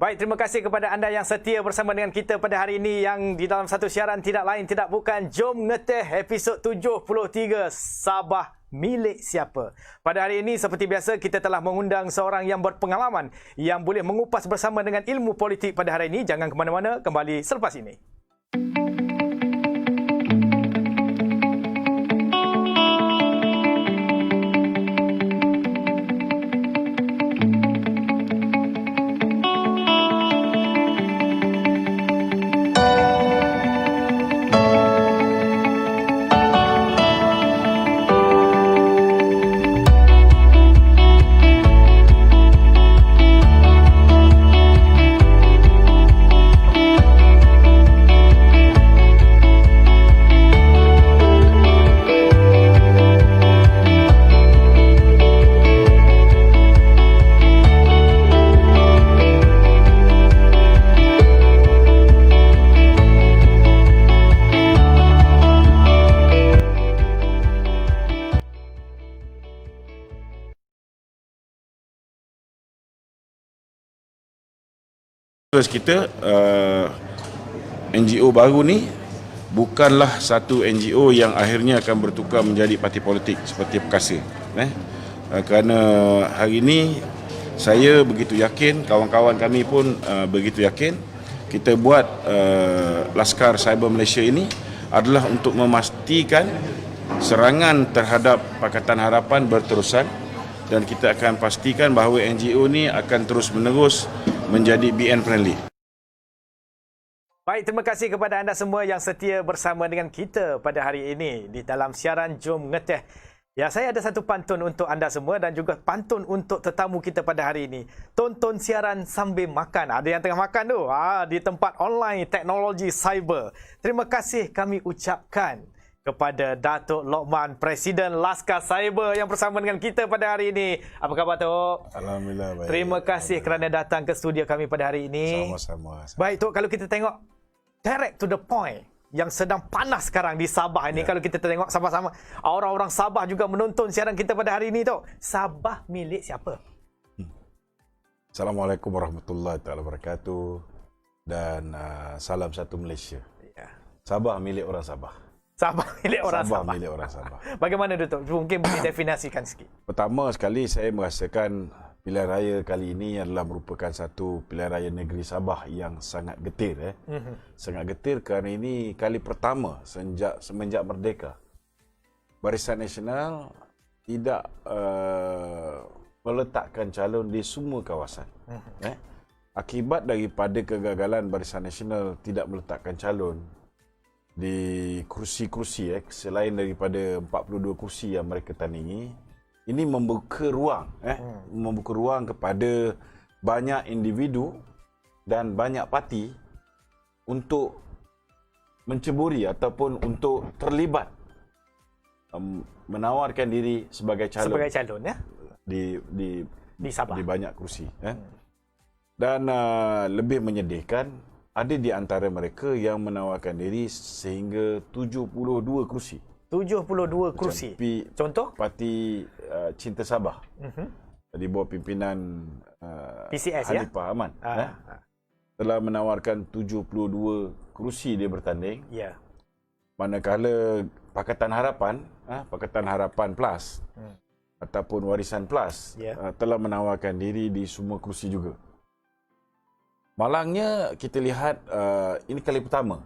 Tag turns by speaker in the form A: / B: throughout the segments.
A: Baik, terima kasih kepada anda yang setia bersama dengan kita pada hari ini yang di dalam satu siaran tidak lain tidak bukan Jom Ngeteh episod 73 Sabah Milik Siapa. Pada hari ini seperti biasa kita telah mengundang seorang yang berpengalaman yang boleh mengupas bersama dengan ilmu politik pada hari ini. Jangan ke mana-mana, kembali selepas ini.
B: Kita NGO baru ni bukanlah satu NGO yang akhirnya akan bertukar menjadi parti politik seperti Perkasa. Kerana hari ini saya begitu yakin, kawan-kawan kami pun begitu yakin, kita buat Laskar Cyber Malaysia ini adalah untuk memastikan serangan terhadap Pakatan Harapan berterusan, dan kita akan pastikan bahawa NGO ni akan terus menerus menjadi BN friendly.
A: Baik, terima kasih kepada anda semua yang setia bersama dengan kita pada hari ini di dalam siaran Jom Ngeteh. Ya, saya ada satu pantun untuk anda semua dan juga pantun untuk tetamu kita pada hari ini. Tonton siaran sambil makan. Ada yang tengah makan tu, di tempat online teknologi cyber. Terima kasih kami ucapkan kepada Datuk Lokman, Presiden Laskar Cyber yang bersama dengan kita pada hari ini. Apa khabar, Tok?
B: Alhamdulillah baik.
A: Terima kasih kerana datang ke studio kami pada hari ini.
B: Sama-sama.
A: Baik, Tok, kalau kita tengok direct to the point yang sedang panas sekarang di Sabah ini, kalau kita tengok sama-sama, orang-orang Sabah juga menonton siaran kita pada hari ini, Tok. Sabah milik siapa?
C: Assalamualaikum warahmatullahi wabarakatuh dan salam satu Malaysia.
A: Ya.
C: Sabah milik orang Sabah.
A: Sabah milik orang Sabah.
C: Sabah milik orang Sabah.
A: Bagaimana, Datuk? Mungkin boleh definasikan sikit.
C: Pertama sekali saya merasakan pilihan raya kali ini adalah merupakan satu pilihan raya negeri Sabah yang sangat getir. Sangat getir kerana ini kali pertama semenjak merdeka Barisan Nasional tidak meletakkan calon di semua kawasan. Akibat daripada kegagalan Barisan Nasional tidak meletakkan calon di kursi-kursi selain daripada 42 kursi yang mereka tandingi, ini membuka ruang kepada banyak individu dan banyak parti untuk menceburi ataupun untuk terlibat menawarkan diri sebagai calon
A: ya di Sabah,
C: di banyak kursi. Dan lebih menyedihkan, ada di antara mereka yang menawarkan diri sehingga 72 kursi.
A: 72 kursi. Contoh?
C: Parti Cinta Sabah. Di bawah pimpinan
A: PCS
C: Hanifah Aman. Telah menawarkan 72 kursi dia bertanding.
A: Ya.
C: Manakala Pakatan Harapan Plus ataupun Warisan Plus telah menawarkan diri di semua kursi juga. Malangnya kita lihat ini kali pertama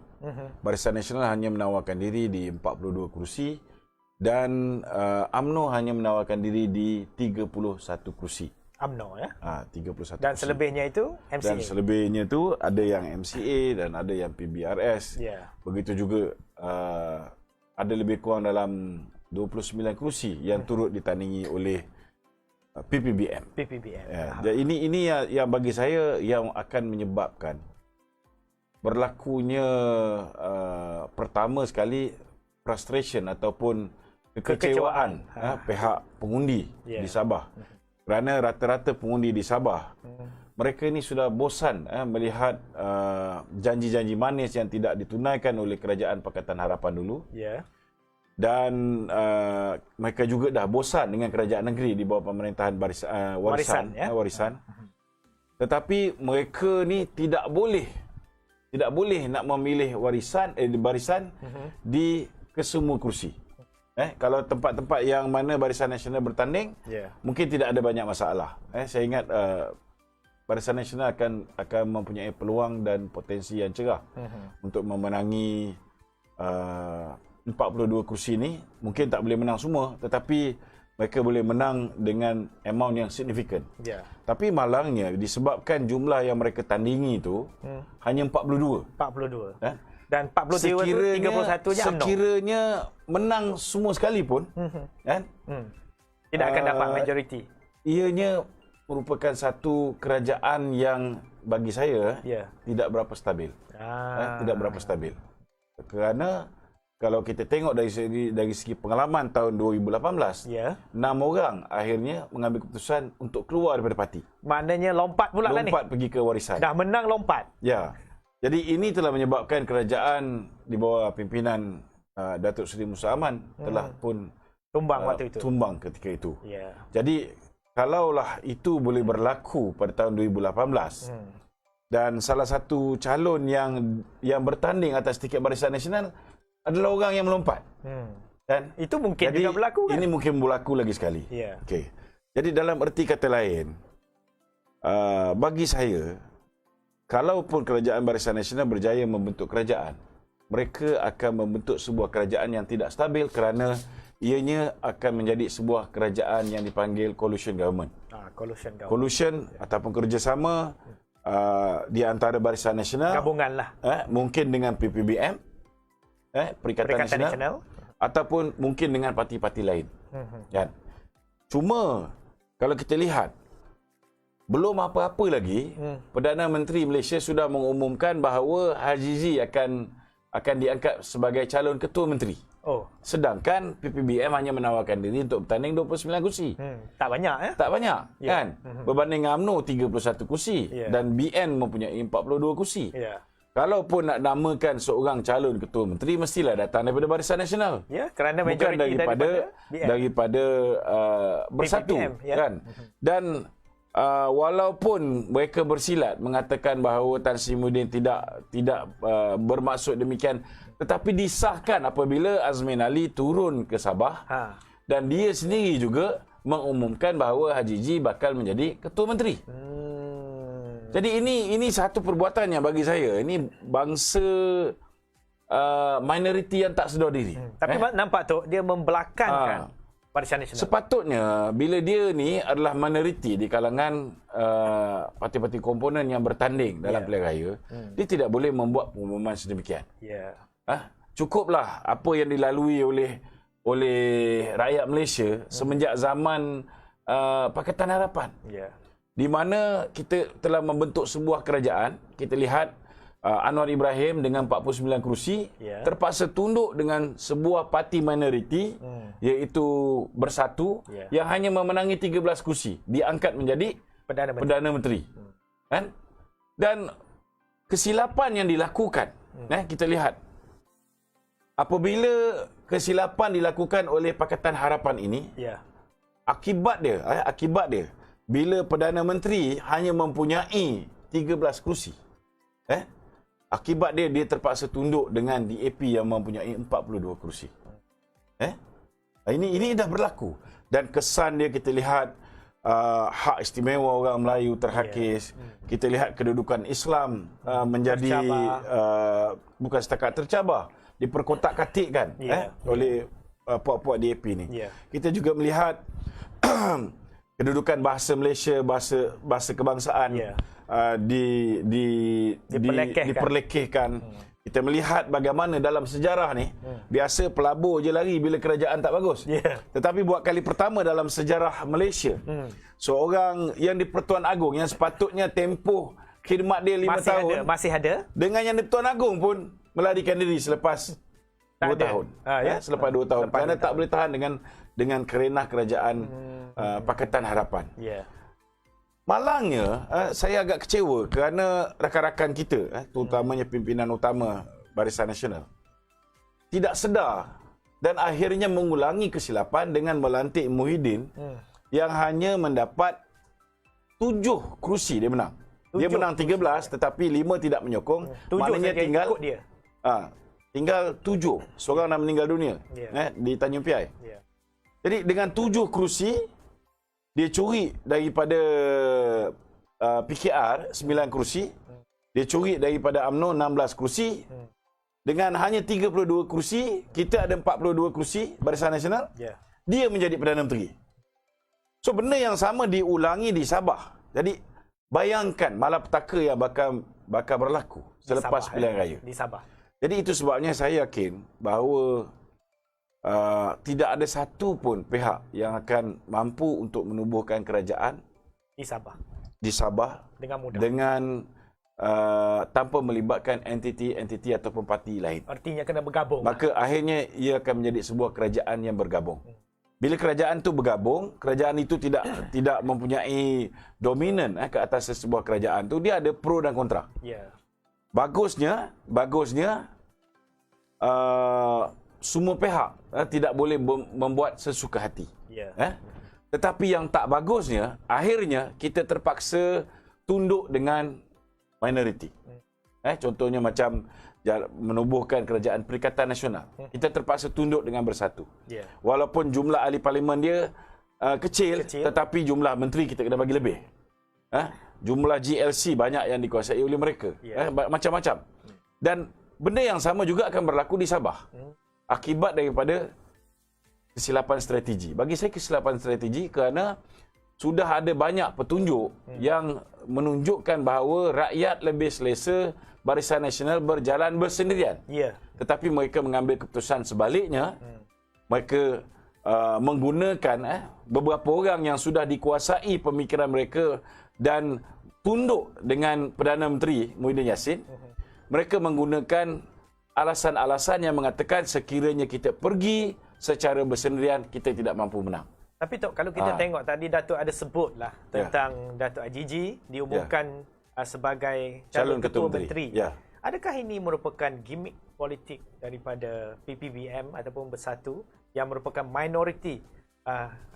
C: Barisan Nasional hanya menawarkan diri di 42 kursi dan UMNO hanya menawarkan diri di 31 kursi.
A: UMNO
C: 31
A: dan
C: kursi.
A: Selebihnya itu MCA.
C: Dan selebihnya itu ada yang MCA dan ada yang PBRS. Begitu juga ada lebih kurang dalam 29 kursi yang turut ditandingi oleh PPBM. Jadi ini yang bagi saya yang akan menyebabkan berlakunya pertama sekali frustration ataupun kekecewaan pihak pengundi di Sabah. Kerana rata-rata pengundi di Sabah mereka ini sudah bosan melihat janji-janji manis yang tidak ditunaikan oleh kerajaan Pakatan Harapan dulu. Dan mereka juga dah bosan dengan kerajaan negeri di bawah pemerintahan warisan. Tetapi mereka ni tidak boleh nak memilih barisan di kesemua kursi. Kalau tempat-tempat yang mana Barisan Nasional bertanding, mungkin tidak ada banyak masalah. Saya ingat Barisan Nasional akan mempunyai peluang dan potensi yang cerah untuk memenangi 42 kursi ni. Mungkin tak boleh menang semua, tetapi mereka boleh menang dengan amount yang signifikan. Tapi malangnya disebabkan jumlah yang mereka tandingi itu hanya 42.
A: Dan 43 31 je UMNO.
C: Sekiranya menang semua sekali pun,
A: tidak akan dapat majoriti.
C: Ianya merupakan satu kerajaan yang bagi saya tidak berapa stabil. Tidak berapa stabil. Kerana kalau kita tengok dari segi pengalaman tahun 2018, 6 orang akhirnya mengambil keputusan untuk keluar daripada parti.
A: Maknanya lompat pula lah ni.
C: Lompat pergi ke warisan.
A: Dah menang lompat.
C: Ya. Jadi ini telah menyebabkan kerajaan di bawah pimpinan Datuk Seri Musa Aman telah pun
A: tumbang waktu itu.
C: Tumbang ketika itu. Jadi kalaulah itu boleh berlaku pada tahun 2018 dan salah satu calon yang bertanding atas tiket Barisan Nasional adalah orang yang melompat. Dan
A: itu mungkin juga berlaku kan?
C: Ini mungkin berlaku lagi sekali. Okey. Jadi dalam erti kata lain, bagi saya, kalaupun kerajaan Barisan Nasional berjaya membentuk kerajaan, mereka akan membentuk sebuah kerajaan yang tidak stabil kerana ianya akan menjadi sebuah kerajaan yang dipanggil coalition government. Coalition ataupun kerjasama di antara Barisan Nasional.
A: Gabungan lah.
C: Mungkin dengan PPBM, Perikatan Nasional, ataupun mungkin dengan parti-parti lain. Kan? Cuma kalau kita lihat, belum apa-apa lagi, Perdana Menteri Malaysia sudah mengumumkan bahawa Haji Z akan diangkat sebagai calon ketua menteri. Sedangkan PPBM hanya menawarkan diri untuk bertanding 29 kursi.
A: Tak banyak
C: Tak banyak, kan? Berbanding UMNO 31 kursi dan BN mempunyai 42 kursi. Kalaupun nak namakan seorang calon ketua menteri, mestilah datang daripada Barisan Nasional.
A: Kerana
C: bukan daripada Bersatu,
A: PPBM,
C: kan? Dan walaupun mereka bersilat mengatakan bahawa Tan Sri Muhyiddin tidak bermaksud demikian, tetapi disahkan apabila Azmin Ali turun ke Sabah dan dia sendiri juga mengumumkan bahawa Haji G bakal menjadi ketua menteri. Jadi ini satu perbuatan yang bagi saya ini bangsa minoriti yang tak sedar diri.
A: Tapi nampak tu dia membelakangkan Barisan Nasional.
C: Sepatutnya bila dia ni adalah minoriti di kalangan parti-parti komponen yang bertanding dalam pilihan raya, dia tidak boleh membuat pengumuman sedemikian. Cukuplah apa yang dilalui oleh rakyat Malaysia semenjak zaman Pakatan Harapan. Di mana kita telah membentuk sebuah kerajaan, kita lihat Anwar Ibrahim dengan 49 kerusi terpaksa tunduk dengan sebuah parti minoriti iaitu Bersatu yang hanya memenangi 13 kerusi, diangkat menjadi Perdana Menteri. Kan? Dan kesilapan yang dilakukan, kita lihat apabila kesilapan dilakukan oleh Pakatan Harapan ini, akibat dia bila Perdana Menteri hanya mempunyai 13 kerusi, akibat dia terpaksa tunduk dengan DAP yang mempunyai 42 kerusi. Ini dah berlaku. Dan kesan dia kita lihat hak istimewa orang Melayu terhakis. Kita lihat kedudukan Islam menjadi bukan setakat tercabar, diperkotak-katikkan oleh puak-puak DAP ni. Kita juga melihat kedudukan bahasa Malaysia, bahasa kebangsaan diperlekehkan. Kita melihat bagaimana dalam sejarah ni, biasa pelabur je lari bila kerajaan tak bagus. Tetapi buat kali pertama dalam sejarah Malaysia, seorang yang di Pertuan Agong yang sepatutnya tempoh khidmat dia 5 tahun,
A: masih ada.
C: Dengan yang di Pertuan Agong pun melarikan diri selepas 2 tahun. Selepas 2 tahun. Kerana tak boleh tahan dengan kerenah kerajaan Pakatan Harapan. Malangnya, saya agak kecewa kerana rakan-rakan kita, terutamanya pimpinan utama Barisan Nasional, tidak sedar dan akhirnya mengulangi kesilapan dengan melantik Muhyiddin yang hanya mendapat 7 kerusi dia menang. Dia menang 13 tetapi 5 tidak menyokong.
A: 7
C: Maknanya
A: saja
C: tinggal
A: ikut dia.
C: Tinggal 7. Seorang dah meninggal dunia di Tanjung Piai. Jadi dengan 7 kerusi dia curi daripada PKR 9 kerusi. Dia curi daripada UMNO 16 kerusi. Dengan hanya 32 kerusi, kita ada 42 kerusi Barisan Nasional. Dia menjadi Perdana Menteri. So benda yang sama diulangi di Sabah. Jadi bayangkan malapetaka yang bakal berlaku selepas pilihan raya
A: di Sabah.
C: Jadi itu sebabnya saya yakin bahawa tidak ada satu pun pihak yang akan mampu untuk menubuhkan kerajaan di Sabah
A: dengan mudah,
C: tanpa melibatkan entiti ataupun parti lain.
A: Artinya kena bergabung.
C: Maka akhirnya ia akan menjadi sebuah kerajaan yang bergabung. Bila kerajaan itu bergabung, kerajaan itu tidak mempunyai dominan ke atas sebuah kerajaan tu, dia ada pro dan kontra. Bagusnya semua pihak tidak boleh membuat sesuka hati. Tetapi yang tak bagusnya, akhirnya kita terpaksa tunduk dengan minoriti. Contohnya macam menubuhkan kerajaan Perikatan Nasional. Kita terpaksa tunduk dengan Bersatu. Walaupun jumlah ahli parlimen dia kecil, tetapi jumlah menteri kita kena bagi lebih. Jumlah GLC banyak yang dikuasai oleh mereka. Macam-macam. Dan benda yang sama juga akan berlaku di Sabah. Akibat daripada kesilapan strategi. Bagi saya kesilapan strategi kerana sudah ada banyak petunjuk yang menunjukkan bahawa rakyat lebih selesa Barisan Nasional berjalan bersendirian. Tetapi mereka mengambil keputusan sebaliknya. Mereka menggunakan beberapa orang yang sudah dikuasai pemikiran mereka dan tunduk dengan Perdana Menteri Muhyiddin Yassin. Mereka menggunakan alasan-alasan yang mengatakan sekiranya kita pergi secara bersendirian, kita tidak mampu menang.
A: Tapi Tok, kalau kita tengok tadi Datuk ada sebutlah tentang Datuk Ajiji diumumkan sebagai calon ketua menteri. Adakah ini merupakan gimmick politik daripada PPBM ataupun Bersatu yang merupakan minoriti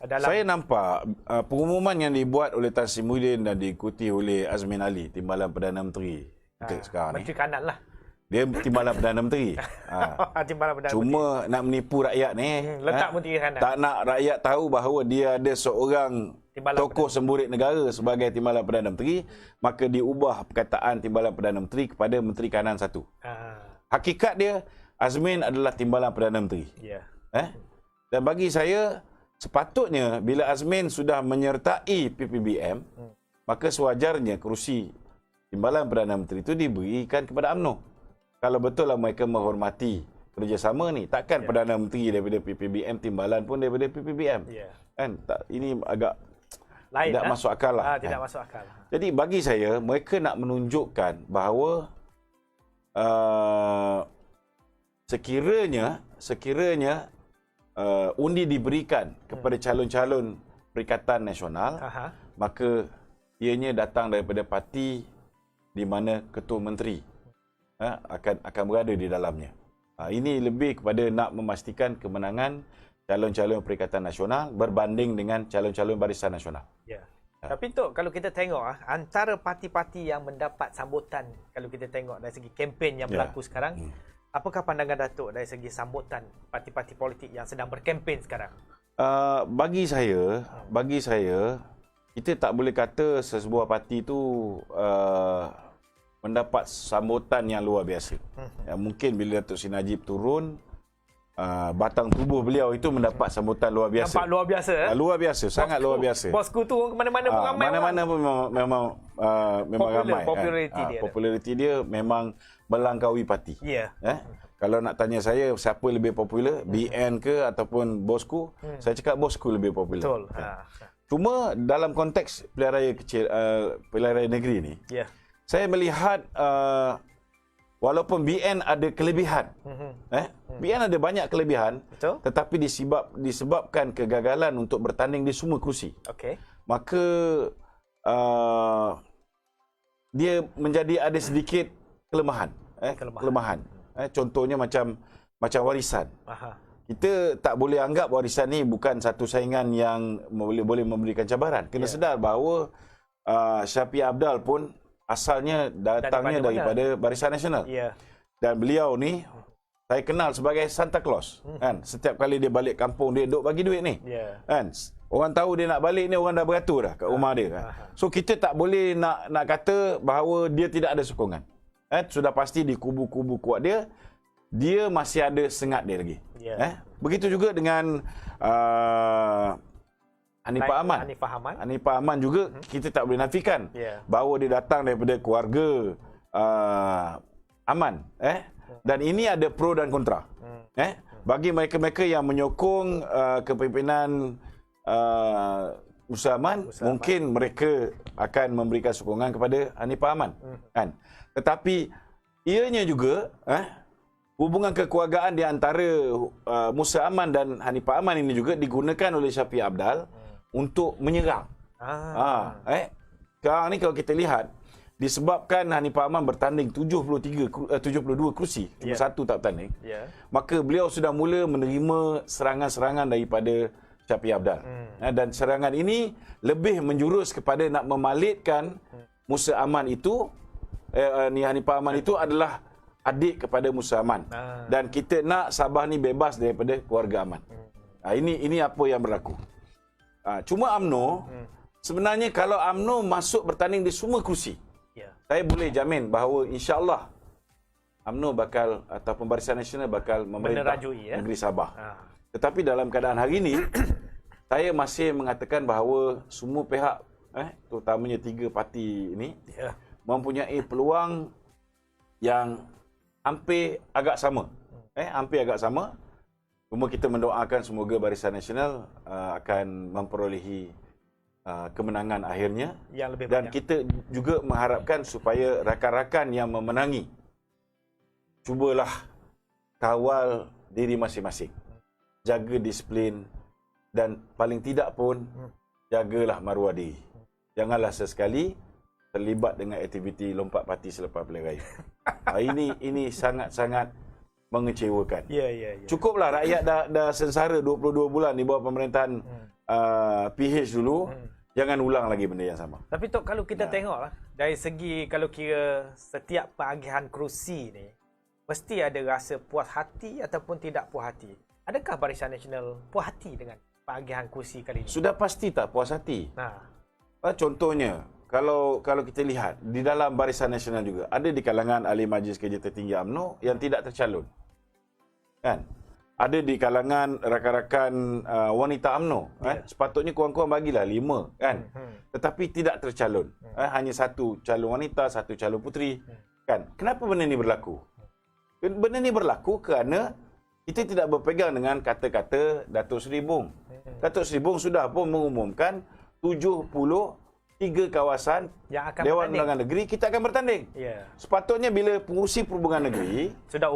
A: dalam...
C: Saya nampak pengumuman yang dibuat oleh Tan Sri Muhyiddin dan diikuti oleh Azmin Ali, Timbalan Perdana Menteri sekarang
A: Menteri Kanan lah.
C: Dia Timbalan Perdana Menteri. Cuma nak menipu rakyat ni.
A: Letak Menteri Kanan.
C: Tak nak rakyat tahu bahawa dia ada seorang tokoh semburit negara sebagai Timbalan Perdana Menteri, maka diubah perkataan Timbalan Perdana Menteri kepada Menteri Kanan satu. Hakikat dia, Azmin adalah Timbalan Perdana Menteri. Dan bagi saya, sepatutnya bila Azmin sudah menyertai PPBM, maka sewajarnya kerusi Timbalan Perdana Menteri itu diberikan kepada UMNO. Kalau betul lah mereka menghormati kerjasama ni, takkan Perdana Menteri daripada PPBM, Timbalan pun daripada PPBM. Kan? Ini agak lain, tidak masuk akal lah.
A: Tidak masuk akal.
C: Jadi bagi saya, mereka nak menunjukkan bahawa sekiranya undi diberikan kepada calon-calon Perikatan Nasional, maka ianya datang daripada parti di mana ketua menteri akan berada di dalamnya. Ini lebih kepada nak memastikan kemenangan calon-calon Perikatan Nasional berbanding dengan calon-calon Barisan Nasional.
A: Tapi Tok, kalau kita tengok antara parti-parti yang mendapat sambutan, kalau kita tengok dari segi kempen yang berlaku sekarang, apakah pandangan Datuk dari segi sambutan parti-parti politik yang sedang berkempen sekarang?
C: Bagi saya, kita tak boleh kata sesebuah parti itu mendapat sambutan yang luar biasa. Mungkin bila Datuk Seri Najib turun, batang tubuh beliau itu mendapat sambutan luar biasa.
A: Nampak luar biasa.
C: Luar biasa, sangat luar biasa.
A: Bosku turun ke mana-mana pun ramai.
C: Mana-mana pun memang ramai. Populariti dia memang melangkaui parti. Kalau nak tanya saya siapa lebih popular, BN ke ataupun Bosku, saya cakap Bosku lebih popular.
A: Betul.
C: Cuma dalam konteks pilihan raya kecil, pilihan raya negeri ni, saya melihat walaupun BN ada kelebihan, BN ada banyak kelebihan, tetapi disebabkan kegagalan untuk bertanding di semua kerusi, maka dia menjadi ada sedikit kelemahan. Contohnya macam warisan. Kita tak boleh anggap warisan ni bukan satu saingan yang boleh memberikan cabaran. Kena sedar bahawa Syafiq Abdal pun asalnya datangnya daripada Barisan Nasional.
A: Ya.
C: Dan beliau ni saya kenal sebagai Santa Claus, kan. Setiap kali dia balik kampung dia duk bagi duit ni.
A: Ya.
C: Kan. Orang tahu dia nak balik ni, orang dah beratur dah kat rumah dia, kan. So kita tak boleh nak kata bahawa dia tidak ada sokongan. Sudah pasti di kubu-kubu kuat dia masih ada sengat dia lagi.
A: Ya.
C: Begitu juga dengan Hanifah Aman. Hanifah Aman juga kita tak boleh nafikan bahawa dia datang daripada keluarga Aman. Dan ini ada pro dan kontra. Bagi mereka-mereka yang menyokong kepimpinan Musa Aman, mungkin mereka akan memberikan sokongan kepada Hanifah Aman. Kan? Tetapi ianya juga hubungan kekeluargaan di antara Musa Aman dan Hanifah Aman ini juga digunakan oleh Syafiq Apdal untuk menyerang. Sekarang ni kalau kita lihat, disebabkan Hanifah Aman bertanding 72 kerusi, cuma satu tak bertanding, maka beliau sudah mula menerima serangan-serangan daripada Syafiq Apdal. Dan serangan ini lebih menjurus kepada nak memalitkan Musa Aman itu, Hanifah Aman itu adalah adik kepada Musa Aman. Dan kita nak Sabah ni bebas daripada keluarga Aman. Ini apa yang berlaku. Cuma UMNO, sebenarnya kalau UMNO masuk bertanding di semua kerusi, saya boleh jamin bahawa insya-Allah UMNO bakal ataupun Barisan Nasional bakal memerintah negeri Sabah. Tetapi dalam keadaan hari ini, saya masih mengatakan bahawa semua pihak, terutamanya 3 parti ini, mempunyai peluang yang hampir agak sama. Hampir agak sama. Cuma kita mendoakan semoga Barisan Nasional akan memperolehi kemenangan akhirnya.
A: Yang lebih
C: dan
A: banyak.
C: Kita juga mengharapkan supaya rakan-rakan yang memenangi cubalah kawal diri masing-masing. Jaga disiplin dan paling tidak pun jagalah maruah diri. Janganlah sesekali terlibat dengan aktiviti lompat parti selepas pilihan raya. Ini sangat-sangat mengecewakan. Cukuplah rakyat dah sengsara 22 bulan di bawah pemerintahan PH dulu. Jangan ulang lagi benda yang sama.
A: Tapi Tok, kalau kita tengoklah dari segi kalau kira setiap pengagihan kerusi ni mesti ada rasa puas hati ataupun tidak puas hati. Adakah Barisan Nasional puas hati dengan pengagihan kerusi kali ini?
C: Sudah pasti tak puas hati. Contohnya, kalau kita lihat di dalam Barisan Nasional juga ada di kalangan ahli majlis kerja tertinggi UMNO yang tidak tercalon. Kan? Ada di kalangan rakan-rakan wanita UMNO. Sepatutnya kurang-kurang bagilah 5, kan? Tetapi tidak tercalon. Hanya 1 calon wanita, 1 calon puteri. Kan? Kenapa benda ini berlaku? Benda ini berlaku kerana kita tidak berpegang dengan kata-kata Datuk Seri Bong. Datuk Seri Bong sudah pun mengumumkan 73 kawasan
A: yang akan
C: Dewan
A: bertanding.
C: Undangan Negeri kita akan bertanding. Sepatutnya bila pengurusi perhubungan negeri sudah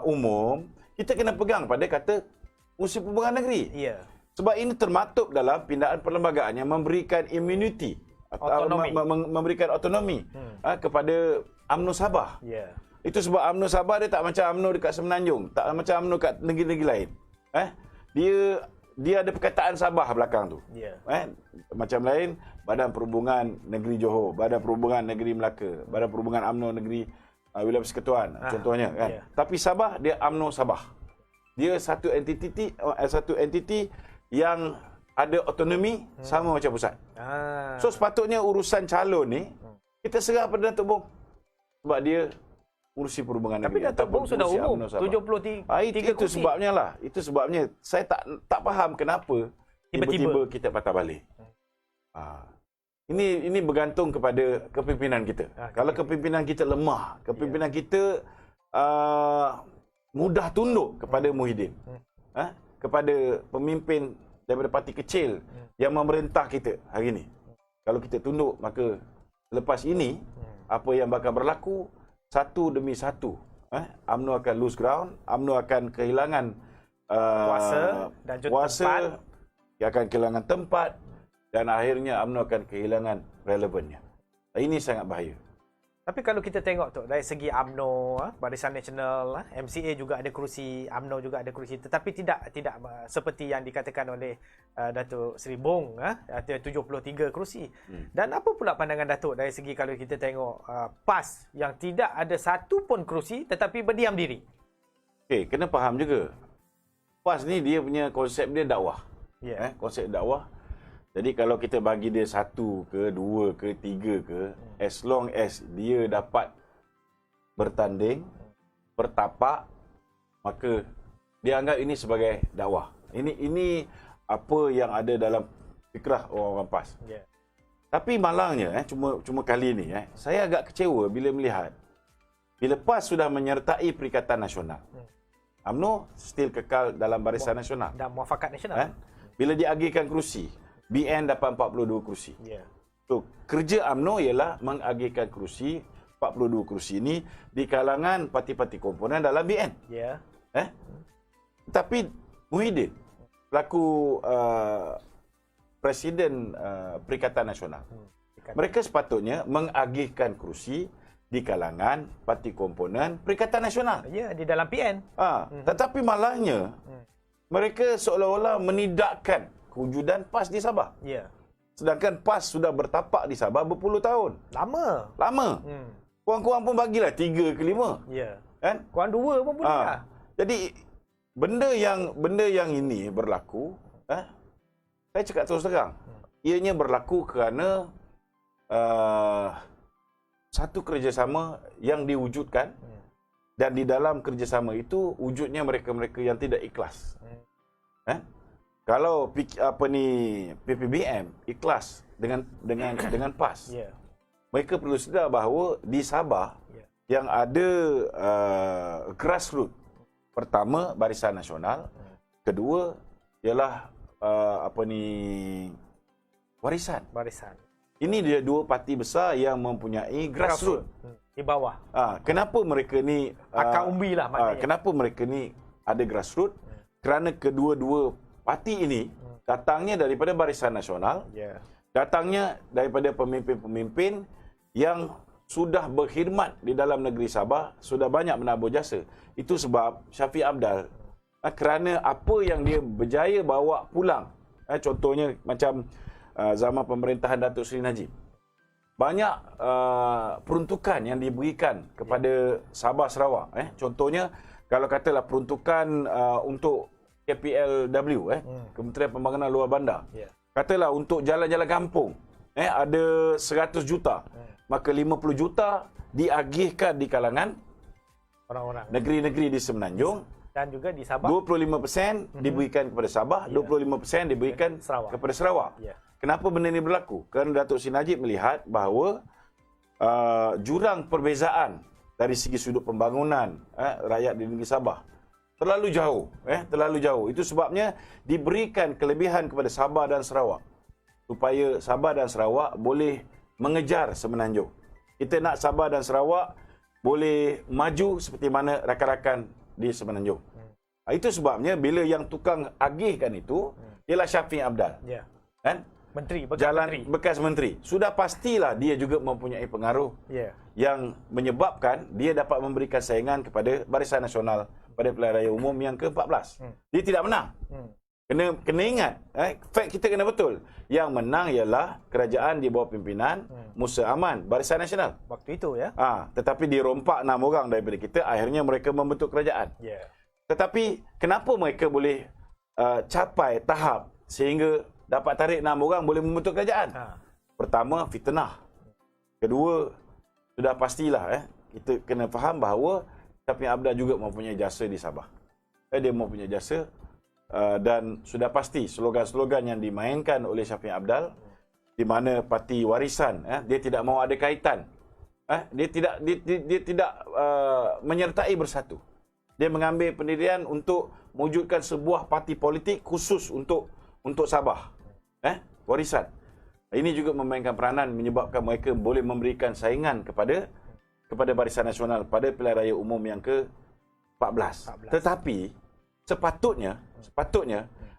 C: umum, kita kena pegang pada kata pengurusi perhubungan negeri. Sebab ini termaktub dalam pindaan perlembagaan yang memberikan immunity, memberikan autonomi kepada UMNO Sabah. Itu sebab UMNO Sabah dia tak macam UMNO dekat Semenanjung, tak macam UMNO dekat negeri-negeri lain. Dia ada perkataan Sabah belakang tu. Macam lain, Badan Perhubungan Negeri Johor, Badan Perhubungan Negeri Melaka, Badan Perhubungan UMNO Negeri Wilayah Persekutuan, contohnya, kan. Tapi Sabah dia UMNO Sabah. Dia satu entiti yang ada autonomi sama macam pusat. So sepatutnya urusan calon ni kita serah pada Datuk Bong. Sebab dia urusi perhubungan negeri.
A: Tapi Datuk Bong sudah umum 73
C: itu sebabnya lah. Itu sebabnya saya tak faham kenapa tiba-tiba kita patah balik. Ini bergantung kepada kepimpinan kita. Kalau kepimpinan kita lemah, kepimpinan kita mudah tunduk kepada Muhyiddin, kepada pemimpin daripada parti kecil yang memerintah kita hari ini. Kalau kita tunduk, maka lepas ini apa yang bakal berlaku satu demi satu, UMNO akan lose ground, UMNO akan kehilangan
A: kuasa dan
C: tempat. Dia akan kehilangan tempat dan akhirnya UMNO akan kehilangan relevannya. Ini sangat bahaya.
A: Tapi kalau kita tengok tu dari segi UMNO, Barisan Nasional, MCA juga ada kerusi, UMNO juga ada kerusi, tetapi tidak seperti yang dikatakan oleh Datuk Seri Bong, ada 73 kerusi. Dan apa pula pandangan Datuk dari segi kalau kita tengok PAS yang tidak ada satu pun kerusi tetapi berdiam diri?
C: Okey, kena faham juga. PAS ni dia punya konsep dia dakwah. Konsep dakwah. Jadi kalau kita bagi dia 1 ke 2 ke 3 ke, as long as dia dapat bertanding, bertapak, maka dia anggap ini sebagai dakwah. Ini apa yang ada dalam fikrah orang-orang PAS. Tapi malangnya cuma kali ni saya agak kecewa bila melihat bila PAS sudah menyertai Perikatan Nasional. UMNO still kekal dalam Barisan Nasional
A: dan Muafakat Nasional.
C: Bila diagihkan kerusi, BN dapat 42 kerusi. So, kerja UMNO ialah mengagihkan kerusi, 42 kerusi ini di kalangan parti-parti komponen dalam BN. Tapi Muhyiddin, selaku Presiden Perikatan Nasional, mereka sepatutnya mengagihkan kerusi di kalangan parti komponen Perikatan Nasional.
A: Di dalam PN.
C: Tetapi malahnya, mereka seolah-olah menidakkan kewujudan PAS di Sabah. Sedangkan PAS sudah bertapak di Sabah berpuluh tahun. Lama. Kurang-kurang pun bagilah 3 ke 5. Kan?
A: Kurang 2 pun boleh lah.
C: Jadi benda yang ini berlaku, saya cakap terus terang, ianya berlaku kerana satu kerjasama yang diwujudkan, dan di dalam kerjasama itu wujudnya mereka-mereka yang tidak ikhlas. Kalau PPBM ikhlas dengan PAS, mereka perlu sedar bahawa di Sabah yang ada grassroots. Pertama Barisan Nasional, kedua ialah Warisan. Ini dia 2 parti besar yang mempunyai grassroots
A: di bawah.
C: Kenapa mereka ni
A: akar umbi lah maknanya.
C: Kenapa mereka ni ada grassroots? Kerana kedua-dua parti ini datangnya daripada Barisan Nasional, datangnya daripada pemimpin-pemimpin yang sudah berkhidmat di dalam negeri Sabah, sudah banyak menabur jasa. Itu sebab Syafiq Apdal, kerana apa yang dia berjaya bawa pulang, contohnya macam zaman pemerintahan Datuk Seri Najib, banyak peruntukan yang diberikan kepada Sabah Sarawak. Contohnya, kalau katalah peruntukan untuk KPLW, Kementerian Pembangunan Luar Bandar. Katalah untuk jalan-jalan kampung, ada 100 juta. Maka 50 juta diagihkan di kalangan
A: orang-orang
C: negeri-negeri di Semenanjung.
A: Dan juga di Sabah.
C: 25% diberikan kepada Sabah, 25% diberikan kepada Sarawak. Kenapa benda ini berlaku? Kerana Datuk Seri Najib melihat bahawa jurang perbezaan dari segi sudut pembangunan rakyat di negeri Sabah terlalu jauh. Itu sebabnya diberikan kelebihan kepada Sabah dan Sarawak supaya Sabah dan Sarawak boleh mengejar Semenanjung. Kita nak Sabah dan Sarawak boleh maju seperti mana rakan-rakan di Semenanjung. Itu sebabnya bila yang tukang agihkan itu ialah Syafiq Apdal. Kan? Bekas menteri. Sudah pastilah dia juga mempunyai pengaruh yang menyebabkan dia dapat memberikan saingan kepada Barisan Nasional pada pilihan raya umum yang ke-14. Dia tidak menang. Kena ingat, fact kita kena betul. Yang menang ialah kerajaan di bawah pimpinan Musa Aman, Barisan Nasional.
A: Waktu itu
C: Tetapi dirompak 6 orang daripada kita, akhirnya mereka membentuk kerajaan. Tetapi kenapa mereka boleh capai tahap sehingga dapat tarik 6 orang boleh membentuk kerajaan? Pertama, fitnah. Kedua, sudah pastilah kita kena faham bahawa Syafiq Apdal juga mempunyai jasa di Sabah. Dia mempunyai jasa dan sudah pasti slogan-slogan yang dimainkan oleh Syafiq Apdal di mana parti warisan dia tidak mahu ada kaitan. Dia tidak menyertai bersatu. Dia mengambil pendirian untuk mewujudkan sebuah parti politik khusus untuk Sabah. Warisan. Ini juga memainkan peranan menyebabkan mereka boleh memberikan saingan kepada Barisan Nasional pada pilihan raya umum yang ke-14. Tetapi sepatutnya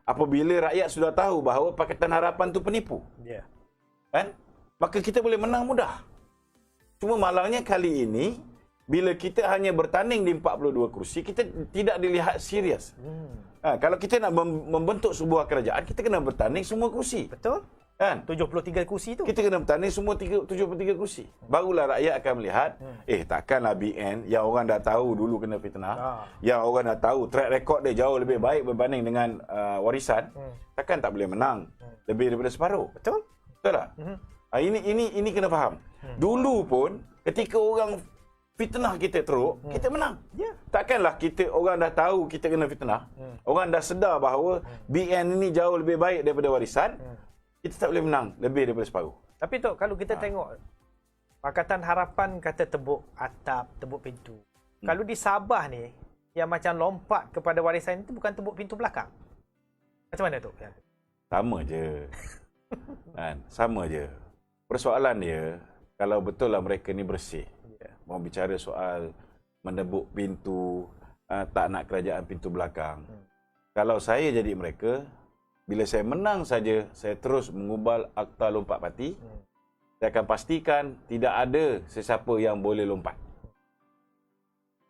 C: apabila rakyat sudah tahu bahawa Pakatan Harapan itu penipu, kan? Maka kita boleh menang mudah. Cuma malangnya kali ini, bila kita hanya bertanding di 42 kursi, kita tidak dilihat serius. Kalau kita nak membentuk sebuah kerajaan, kita kena bertanding semua kursi.
A: Betul.
C: Kan?
A: 73 kursi tu.
C: Kita kena bertanding semua 73 kursi. Barulah rakyat akan melihat, takkanlah BN yang orang dah tahu dulu kena fitnah, yang orang dah tahu track record dia jauh lebih baik berbanding dengan warisan, takkan tak boleh menang lebih daripada separuh.
A: Betul.
C: Betul tak? Ini kena faham. Dulu pun ketika orang fitnah kita teruk, kita menang. Takkanlah orang dah tahu kita kena fitnah, orang dah sedar bahawa BN ini jauh lebih baik daripada warisan, kita tak boleh menang lebih daripada separuh.
A: Tapi Tok, kalau kita tengok Pakatan Harapan kata tebuk atap, tebuk pintu. Kalau di Sabah ni yang macam lompat kepada warisan itu bukan tebuk pintu belakang. Macam mana Tok?
C: Sama je. Kan? Sama je. Persoalan dia, kalau betul lah mereka ni bersih. Mau bicara soal menebuk pintu, tak nak kerajaan pintu belakang. Kalau saya jadi mereka, bila saya menang saja, saya terus mengubal Akta Lompat Parti. Saya akan pastikan tidak ada sesiapa yang boleh lompat.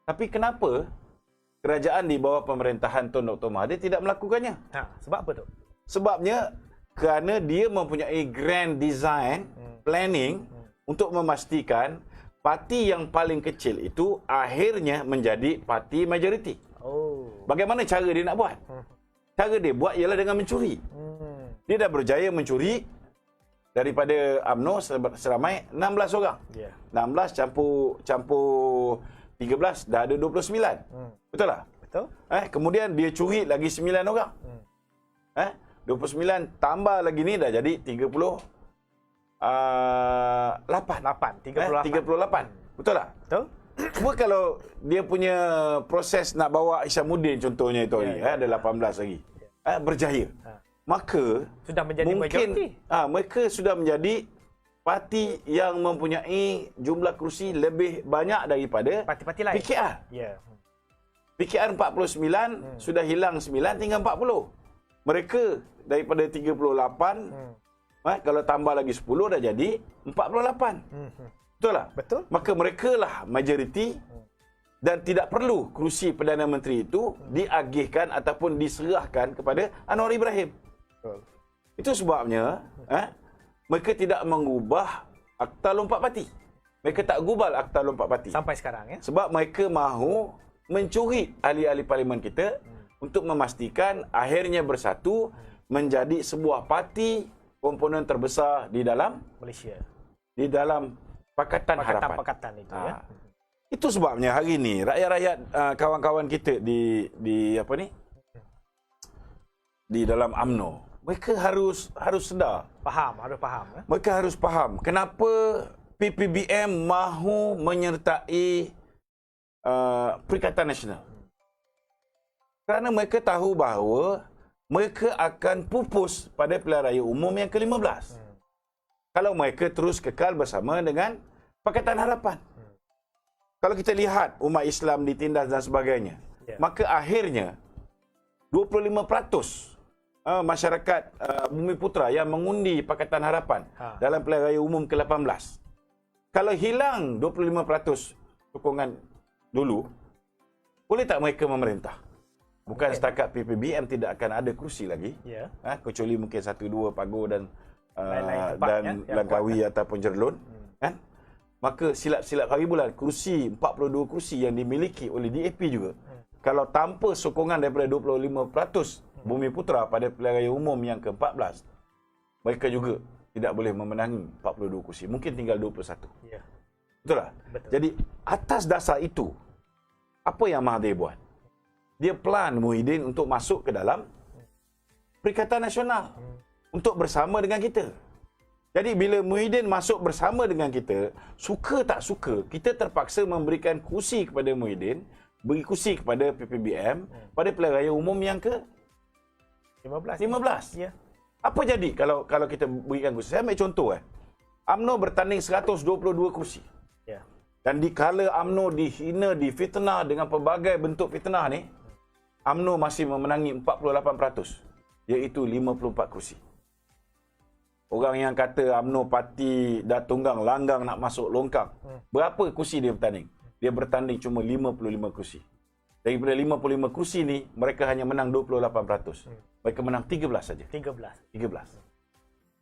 C: Tapi kenapa kerajaan di bawah pemerintahan Tun Dr. Mahathir tidak melakukannya?
A: Sebab apa tu?
C: Sebabnya kerana dia mempunyai grand design planning untuk memastikan parti yang paling kecil itu akhirnya menjadi parti majoriti. Bagaimana cara dia nak buat? Cara dia buat ialah dengan mencuri. Dia dah berjaya mencuri daripada UMNO seramai 16 orang. 16 campur 13 dah ada 29. Betul tak?
A: Betul.
C: Kemudian dia curi lagi 9 orang. 29 tambah lagi ni dah jadi 38. 38. Betul tak?
A: Betul.
C: Cuma kalau dia punya proses nak bawa Isyamuddin contohnya itu hari, ada 18 lagi, berjaya, maka
A: sudah menjadi
C: mungkin
A: majoriti.
C: Mereka sudah menjadi parti yang mempunyai jumlah kerusi lebih banyak daripada
A: parti-parti lain.
C: PKR. PKR 49 sudah hilang 9 tinggal 40. Mereka daripada 38 kalau tambah lagi 10 dah jadi 48. Betul tak?
A: Betul.
C: Maka mereka lah majoriti dan tidak perlu kerusi Perdana Menteri itu diagihkan ataupun diserahkan kepada Anwar Ibrahim.
A: Betul.
C: Itu sebabnya mereka tidak mengubah Akta Lompat Parti. Mereka tak gubal Akta Lompat Parti.
A: Sampai sekarang ya.
C: Sebab mereka mahu mencuri ahli-ahli parlimen kita untuk memastikan akhirnya bersatu menjadi sebuah parti komponen terbesar di dalam
A: Malaysia.
C: Di dalam Pakatan Harapan.
A: Pakatan itu ya.
C: Itu sebabnya hari ini rakyat-rakyat kawan-kawan kita di apa ni? Di dalam UMNO, mereka harus sedar.
A: Harus faham.
C: Mereka harus faham kenapa PPBM mahu menyertai Perikatan Nasional. Kerana mereka tahu bahawa mereka akan pupus pada pilihan raya umum yang ke-15. Kalau mereka terus kekal bersama dengan Pakatan Harapan. Kalau kita lihat umat Islam ditindas dan sebagainya, maka akhirnya 25% masyarakat Bumi Putra yang mengundi Pakatan Harapan dalam pilihan raya umum ke-18. Kalau hilang 25% sokongan dulu, boleh tak mereka memerintah? Bukan setakat PPBM tidak akan ada kerusi lagi, kecuali mungkin 1-2 Pagoh dan Langkawi ataupun Jerlun, kan? Maka silap-silap hari bulan kerusi 42 kerusi yang dimiliki oleh DAP juga, kalau tanpa sokongan daripada 25% Bumi Putra pada pilihan raya umum yang ke-14, mereka juga tidak boleh memenangi 42 kursi, mungkin tinggal 21. Betul tak? Betul. Jadi atas dasar itu, apa yang Mahathir buat? Dia plan Muhyiddin untuk masuk ke dalam Perikatan Nasional untuk bersama dengan kita. Jadi bila Muhyiddin masuk bersama dengan kita, suka tak suka, kita terpaksa memberikan kursi kepada Muhyiddin, beri kursi kepada PPBM pada pilihan raya umum yang ke 15. Apa jadi kalau kita berikan kursi? Saya ambil contoh UMNO bertanding 122 kursi. Dan dikala UMNO dihina, difitnah dengan pelbagai bentuk fitnah ni, UMNO masih memenangi 48%, iaitu 54 kursi. Orang yang kata UMNO parti dah tunggang langgang nak masuk longkang. Berapa kursi dia bertanding? Dia bertanding cuma 55 kursi. Daripada 55 kursi ni, mereka hanya menang 28%. Mereka menang 13 saja. 13.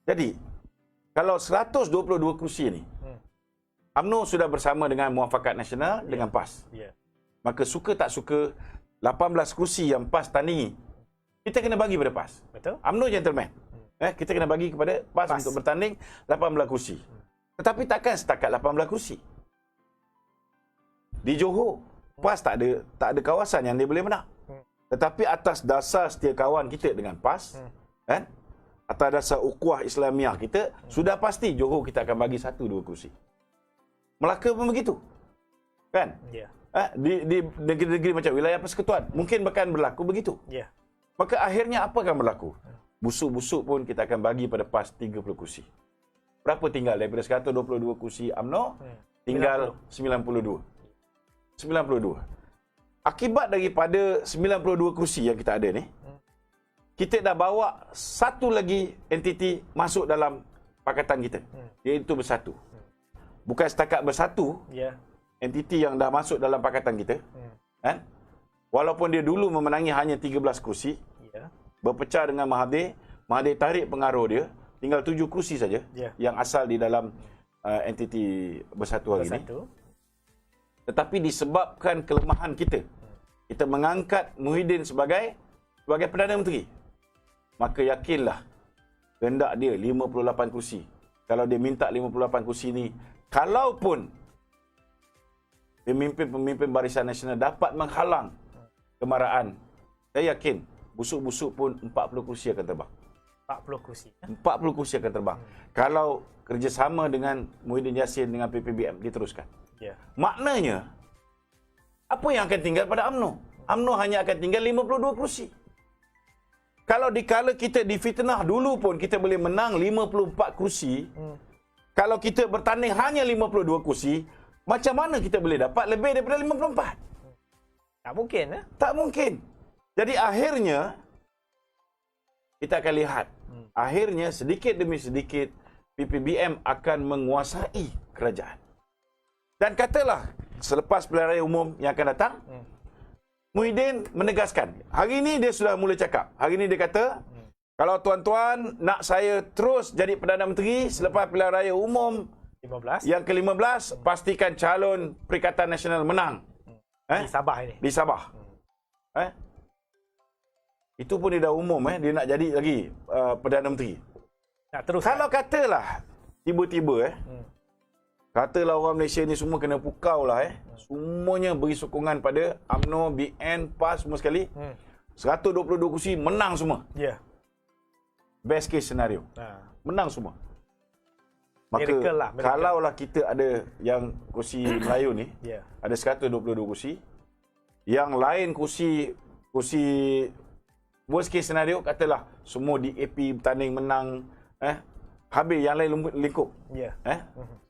C: Jadi, kalau 122 kursi ni, UMNO sudah bersama dengan Muafakat Nasional dengan PAS. Maka suka tak suka, 18 kursi yang PAS tandingi, kita kena bagi pada PAS.
A: Betul.
C: UMNO gentleman. Kita kena bagi kepada PAS untuk bertanding 18 kursi. Tetapi takkan setakat 18 kursi. Di Johor, PAS tak ada kawasan yang dia boleh menang. Tetapi atas dasar setia kawan kita dengan PAS, kan? Atas dasar ukhuwah Islamiah kita, sudah pasti Johor kita akan bagi 1-2 kursi. Melaka pun begitu. Kan? Di negeri-negeri macam wilayah persekutuan, mungkin bahkan berlaku begitu. Maka akhirnya apa akan berlaku? Busuk-busuk pun kita akan bagi pada PAS 30 kursi. Berapa tinggal daripada 122 kursi UMNO? Tinggal 92. Akibat daripada 92 kursi yang kita ada ni, kita dah bawa satu lagi entiti masuk dalam pakatan kita, iaitu Bersatu. Bukan setakat Bersatu, entiti yang dah masuk dalam pakatan kita, kan? Walaupun dia dulu memenangi hanya 13 kursi, berpecah dengan Mahathir tarik pengaruh dia, tinggal 7 kursi saja yang asal di dalam entiti Bersatu hari ini. Tetapi disebabkan kelemahan kita mengangkat Muhyiddin sebagai Perdana Menteri. Maka yakinlah, kehendak dia 58 kursi. Kalau dia minta 58 kursi ni, kalaupun pemimpin-pemimpin Barisan Nasional dapat menghalang kemarahan, saya yakin busuk-busuk pun 40 kursi akan terbang.
A: 40 kursi.
C: 40 kursi akan terbang. Kalau kerjasama dengan Muhyiddin Yassin dengan PPBM diteruskan. Maknanya, apa yang akan tinggal pada UMNO? UMNO hanya akan tinggal 52 kursi. Kalau dikala kita difitnah dulu pun kita boleh menang 54 kursi, kalau kita bertanding hanya 52 kursi, macam mana kita boleh dapat lebih daripada 54?
A: Tak mungkin.
C: Tak mungkin. Jadi akhirnya, kita akan lihat, akhirnya sedikit demi sedikit, PPBM akan menguasai kerajaan. Dan katalah, selepas pilihan raya umum yang akan datang, Muhyiddin menegaskan. Hari ini dia sudah mula cakap. Hari ini dia kata, kalau tuan-tuan nak saya terus jadi Perdana Menteri selepas pilihan raya umum
A: 15.
C: yang ke-15, pastikan calon Perikatan Nasional menang.
A: Di Sabah ini.
C: Di Sabah. Itu pun dia dah umum, dia nak jadi lagi Perdana Menteri.
A: Nak terus.
C: Kalau katalah, tiba-tiba, katalah orang Malaysia ni semua kena pukau lah, semuanya beri sokongan pada UMNO, BN, PAS semua sekali. 122 kursi menang semua. Best case scenario. Menang semua. Maka
A: miracle.
C: Kalaulah kita ada yang kursi Melayu ni, ada 122 kursi. Yang lain kursi worst case scenario, katalah semua di AP bertanding menang, habis yang lain lingkup.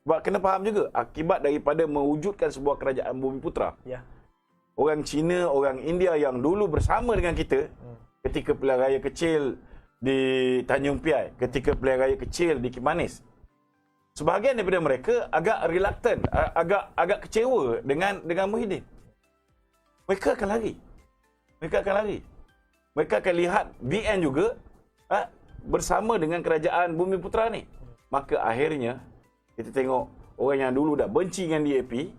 C: Sebab kena faham juga, akibat daripada mewujudkan sebuah kerajaan Bumiputera, orang Cina, orang India yang dulu bersama dengan kita ketika pilihan raya kecil di Tanjung Piai, ketika pilihan raya kecil di Kimanis, sebahagian daripada mereka agak reluctant, agak kecewa dengan Muhyiddin. Mereka akan lari. Mereka akan lihat BN juga bersama dengan kerajaan Bumiputera ni. Maka akhirnya kita tengok orang yang dulu dah benci dengan DAP,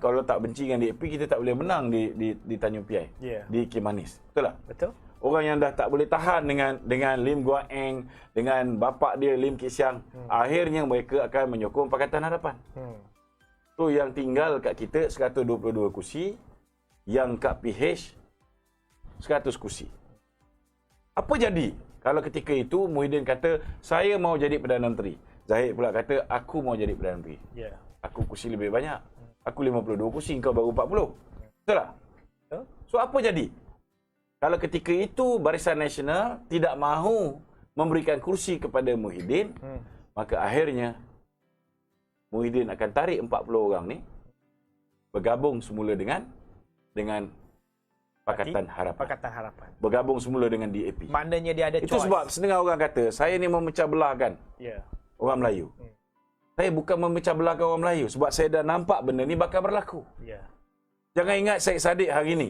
C: kalau tak benci dengan DAP, kita tak boleh menang di Tanjung Piai, di Kimanis. Betul tak?
A: Betul.
C: Orang yang dah tak boleh tahan dengan Lim Guan Eng, dengan bapa dia Lim Kit Siang, akhirnya mereka akan menyokong Pakatan Harapan. So yang tinggal kat kita 122 kursi, yang kat PH 100 kursi. Apa jadi kalau ketika itu Muhyiddin kata, saya mau jadi Perdana Menteri? Zahid pula kata, aku mau jadi Perdana Menteri. Aku kursi lebih banyak. Aku 52 kursi, kau baru 40. Betul tak? So apa jadi? Kalau ketika itu Barisan Nasional tidak mahu memberikan kursi kepada Muhyiddin, maka akhirnya Muhyiddin akan tarik 40 orang ni bergabung semula dengan Pakatan Harapan.
A: Pakatan Harapan.
C: Bergabung semula dengan DAP.
A: Maknanya dia ada
C: Itu
A: choice.
C: sebab setengah orang kata, saya ni memecah belahkan orang Melayu. Saya bukan memecah belahkan orang Melayu sebab saya dah nampak benda ni bakal berlaku. Jangan ingat Syed Saddiq hari ni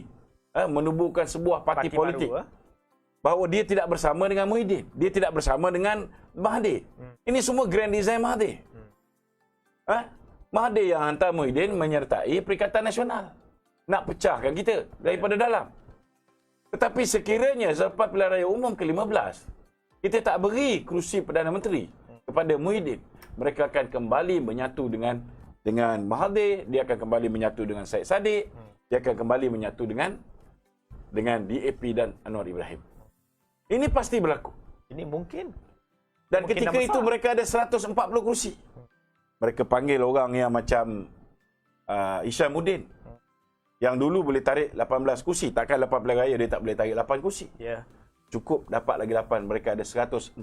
C: menubuhkan sebuah parti politik
A: baru,
C: bahawa dia tidak bersama dengan Muhyiddin. Dia tidak bersama dengan Mahathir. Ini semua grand design Mahathir. Mahathir yang hantar Muhyiddin menyertai Perikatan Nasional. Nak pecahkan kita daripada dalam. Tetapi sekiranya selepas pilihan raya umum ke-15, kita tak beri kerusi Perdana Menteri kepada Muhyiddin, mereka akan kembali menyatu dengan Mahathir, dia akan kembali menyatu dengan Syed Saddiq, dia akan kembali menyatu dengan DAP dan Anwar Ibrahim. Ini pasti berlaku.
A: Ini mungkin.
C: Dan
A: Mungkin
C: ketika itu mereka ada 140 kerusi. Mereka panggil orang yang macam Isyamuddin, yang dulu boleh tarik 18 kursi. Takkan lepas pilihan raya dia tak boleh tarik 8 kursi. Cukup dapat lagi 8. Mereka ada 148.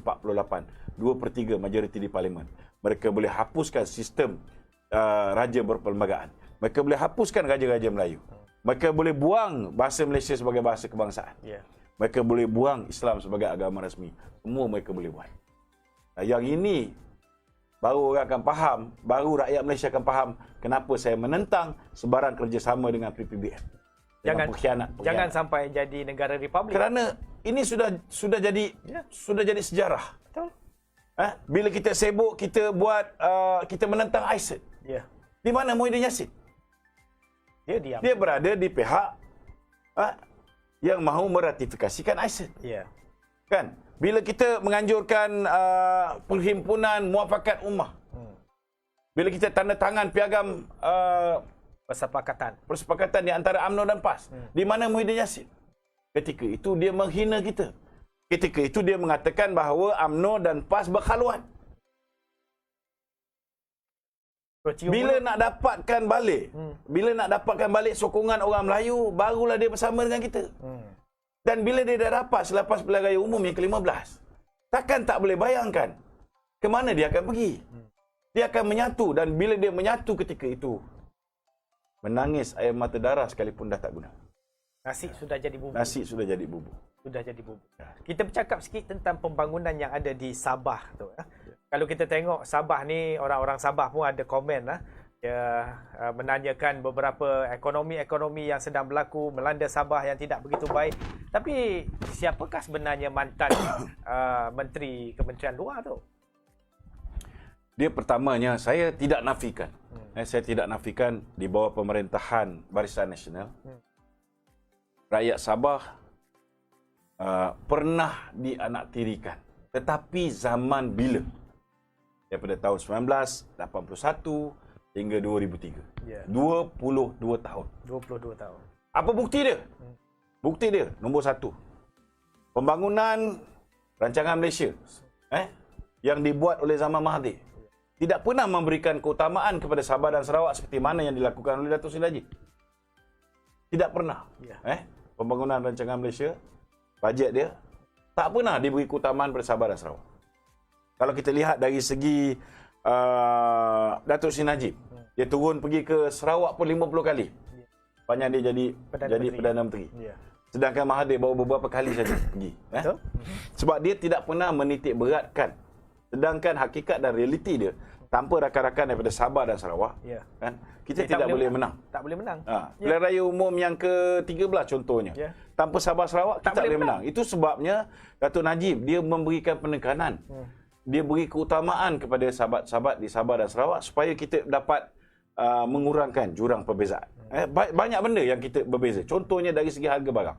C: 2/3 majoriti di Parlimen. Mereka boleh hapuskan sistem raja berperlembagaan. Mereka boleh hapuskan raja-raja Melayu. Mereka boleh buang bahasa Malaysia sebagai bahasa kebangsaan. Mereka boleh buang Islam sebagai agama rasmi. Semua mereka boleh buat. Yang ini baru orang akan faham, baru rakyat Malaysia akan faham kenapa saya menentang sebarang kerjasama dengan PPBM.
A: Jangan sampai jadi negara republik.
C: Kerana ini sudah jadi sejarah.
A: Betul.
C: Bila kita sibuk kita buat kita menentang ISIS. Di mana Muhyiddin Yassin?
A: Dia diam.
C: Dia berada di pihak yang mahu meratifikasikan ISIS. Kan? Bila kita menganjurkan perhimpunan muafakat ummah. Bila kita tanda tangan piagam persepakatan di antara UMNO dan PAS. Di mana Muhyiddin Yassin? Ketika itu dia menghina kita. Ketika itu dia mengatakan bahawa UMNO dan PAS berkhaluan. Bila nak dapatkan balik sokongan orang Melayu, barulah dia bersama dengan kita. Dan bila dia dah dapat selepas pilihan raya umum yang ke-15, takkan tak boleh bayangkan ke mana dia akan pergi. Dia akan menyatu, dan bila dia menyatu ketika itu, menangis air mata darah sekalipun dah tak guna.
A: Nasi sudah jadi bubur. Sudah jadi bubur. Kita bercakap sikit tentang pembangunan yang ada di Sabah tu. Kalau kita tengok Sabah ni, orang-orang Sabah pun ada komen dia menanyakan beberapa ekonomi yang sedang berlaku melanda Sabah yang tidak begitu baik. Tapi siapakah sebenarnya mantan Menteri Kementerian Luar tu?
C: Dia pertamanya, saya tidak nafikan. Saya tidak nafikan di bawah pemerintahan Barisan Nasional. Rakyat Sabah pernah dianaktirikan. Tetapi zaman bila? Daripada tahun 1981 hingga 2003. 22 tahun.
A: 22 tahun.
C: Apa bukti dia? Bukti dia, nombor 1. Pembangunan rancangan Malaysia yang dibuat oleh zaman Mahathir tidak pernah memberikan keutamaan kepada Sabah dan Sarawak seperti mana yang dilakukan oleh Datuk Seri Najib. Tidak pernah. Pembangunan rancangan Malaysia, bajet dia, tak pernah diberi keutamaan kepada Sabah dan Sarawak. Kalau kita lihat dari segi Datuk Seri Najib, dia turun pergi ke Sarawak pun 50 kali. Banyak dia jadi Perdana Menteri. Sedangkan Mahathir baru beberapa kali saja pergi. Sebab dia tidak pernah menitik beratkan. Sedangkan hakikat dan realiti dia, tanpa rakan-rakan daripada Sabah dan Sarawak, kan, kita tidak boleh menang.
A: Tak boleh menang.
C: Pilihan raya umum yang ke-13 contohnya. Tanpa Sabah Sarawak, kita tak boleh menang. Itu sebabnya Datuk Najib, dia memberikan penekanan. Dia beri keutamaan kepada sahabat-sahabat di Sabah dan Sarawak supaya kita dapat mengurangkan jurang perbezaan. Banyak benda yang kita berbeza. Contohnya dari segi harga barang.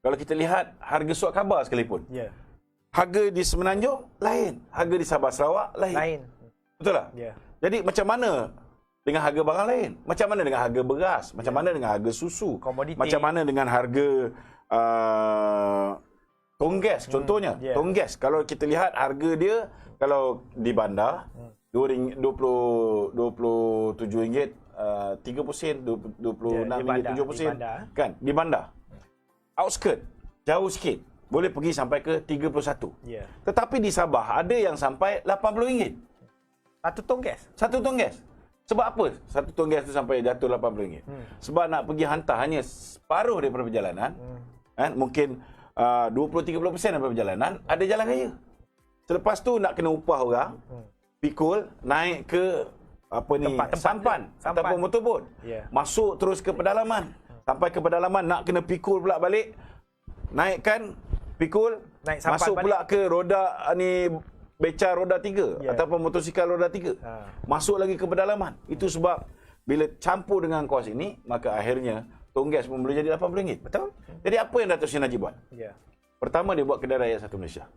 C: Kalau kita lihat harga surat khabar sekalipun. Harga di Semenanjung lain, harga di Sabah Sarawak lain. Betul tak? Jadi macam mana dengan harga barang lain? Macam mana dengan harga beras? Macam mana dengan harga susu?
A: Komoditi.
C: Macam mana dengan harga tonggas contohnya. Tonggas, kalau kita lihat harga dia, kalau di bandar RM27, 30 sen, 26 ringgit 70 sen. Kan? Di bandar. Outskirt, jauh sikit, boleh pergi sampai ke 31. Tetapi di Sabah ada yang sampai RM80.
A: Satu tonggas.
C: Satu tonggas. Sebab apa satu tong gas tu sampai jatuh RM80? Sebab nak pergi hantar hanya separuh daripada perjalanan, kan? Mungkin 20-30% daripada perjalanan ada jalan raya. Selepas tu nak kena upah orang, pikul, naik ke sampan ataupun motorbot. Masuk terus ke pedalaman. Sampai ke pedalaman nak kena pikul pula balik. Naikkan, pikul, masuk pula ke roda ni beca roda 3 ataupun motosikal roda 3. Masuk lagi ke pedalaman. Itu sebab bila campur dengan kos ini, maka akhirnya tong gas pun boleh jadi RM80.
A: Betul?
C: Jadi apa yang Datuk Seri Najib buat? Pertama, dia buat kedai rakyat satu Malaysia.